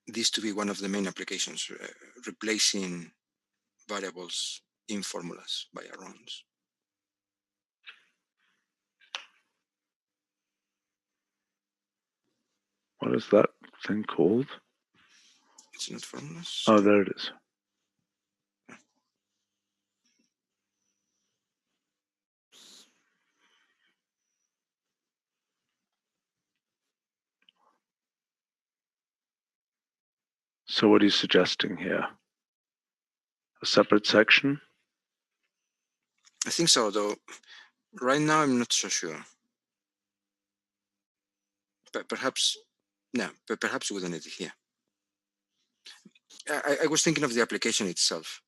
this to be one of the main applications, replacing variables in formulas by arrows. What is that thing called? It's not formulas. Oh, there it is. So what are you suggesting here? A separate section? I think so, though right now I'm not so sure. But perhaps, no, but perhaps we don't need it here. I was thinking of the application itself,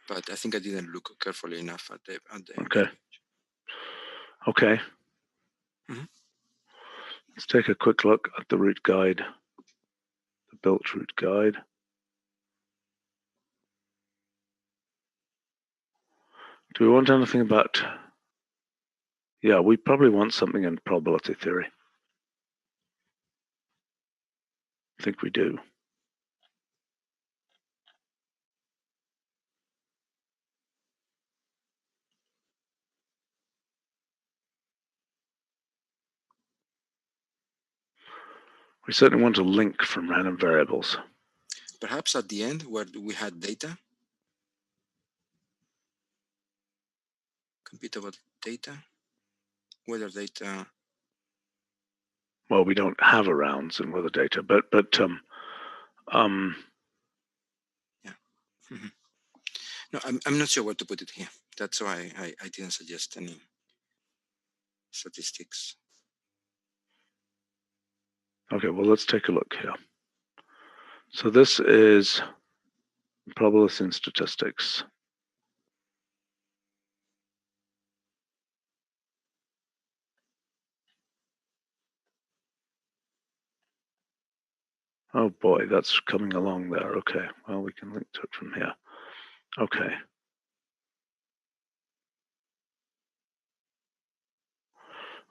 but I think I didn't look carefully enough at the Okay. Okay. Mhm. Let's take a quick look at the root guide, the built root guide. Do we want anything about... Yeah, we probably want something in probability theory. I think we do. We certainly want a link from random variables. Perhaps at the end where we had data, computable data, weather data. Well, we don't have a rounds in weather data, but Yeah. Mhm. No, I'm not sure where to put it here. That's why I didn't suggest any statistics. Okay, well, let's take a look here. So this is probability and statistics. Oh boy, that's coming along there. Okay, well, we can link to it from here. Okay.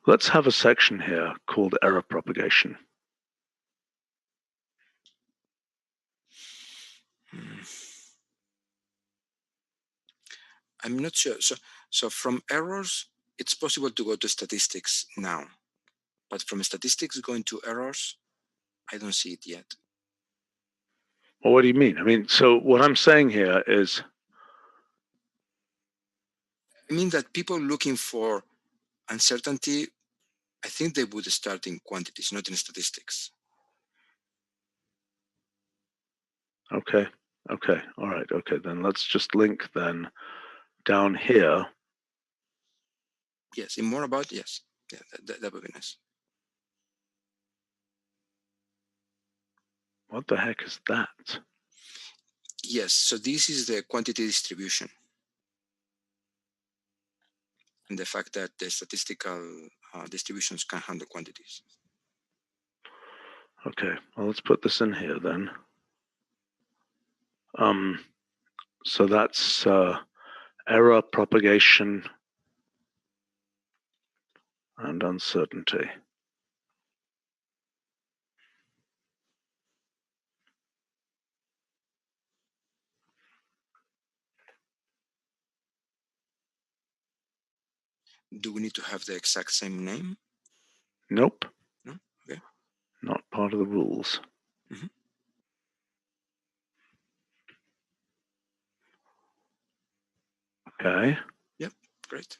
Let's have a section here called error propagation. I'm not sure. So from errors, it's possible to go to statistics now, but from statistics going to errors, I don't see it yet. Well, what do you mean? I mean, so what I'm saying here is... I mean that people looking for uncertainty, I think they would start in quantities, not in statistics. Okay, all right, okay, then let's just link then down here. Yes, in more about, yes, yeah, that would be nice. What the heck is that? Yes, so this is the quantity distribution. And the fact that the statistical distributions can handle quantities. Okay, well, let's put this in here then. So that's error propagation and uncertainty. Do we need to have the exact same name? Nope. No? Okay. Not part of the rules. Mm-hmm. Okay. Yep, great.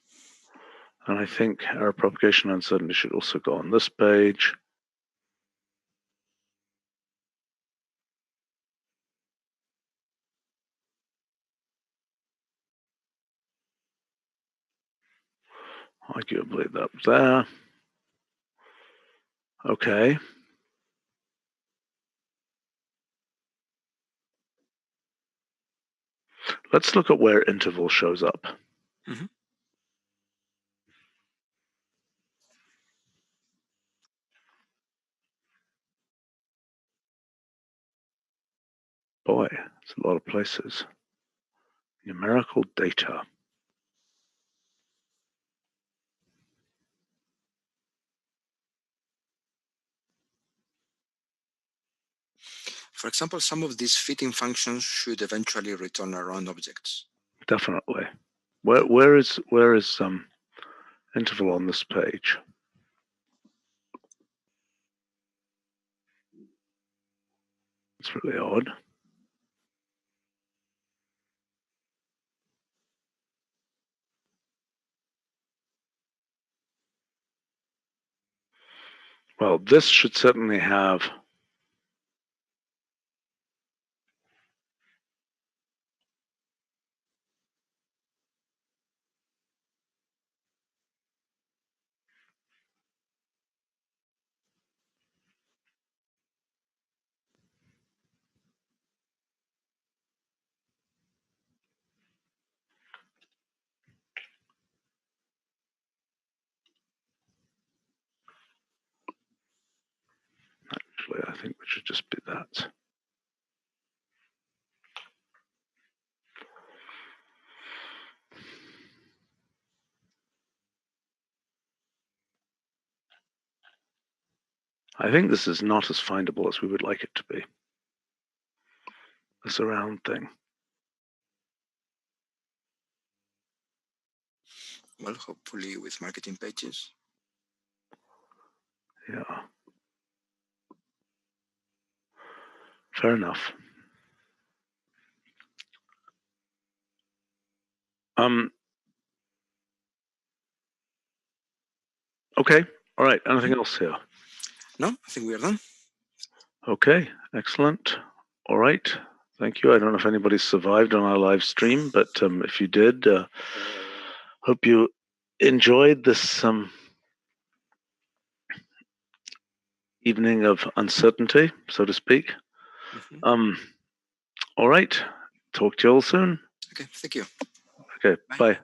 And I think error propagation and uncertainty should also go on this page. Arguably that there. Okay. Let's look at where interval shows up. Mm-hmm. Boy, It's a lot of places. Numerical data. For example, some of these fitting functions should eventually return around objects. Definitely. Where is interval on this page? It's really odd. Well, this should certainly have actually, I think it should just be that. I think this is not as findable as we would like it to be. This around thing. Well, hopefully with marketing pages. Yeah. Fair enough. Okay. All right. Anything else here? No, I think we are done. Okay. Excellent. All right. Thank you. I don't know if anybody survived on our live stream, but if you did, hope you enjoyed this evening of uncertainty, so to speak. All right. Talk to you all soon. Okay. Thank you. Okay. Bye.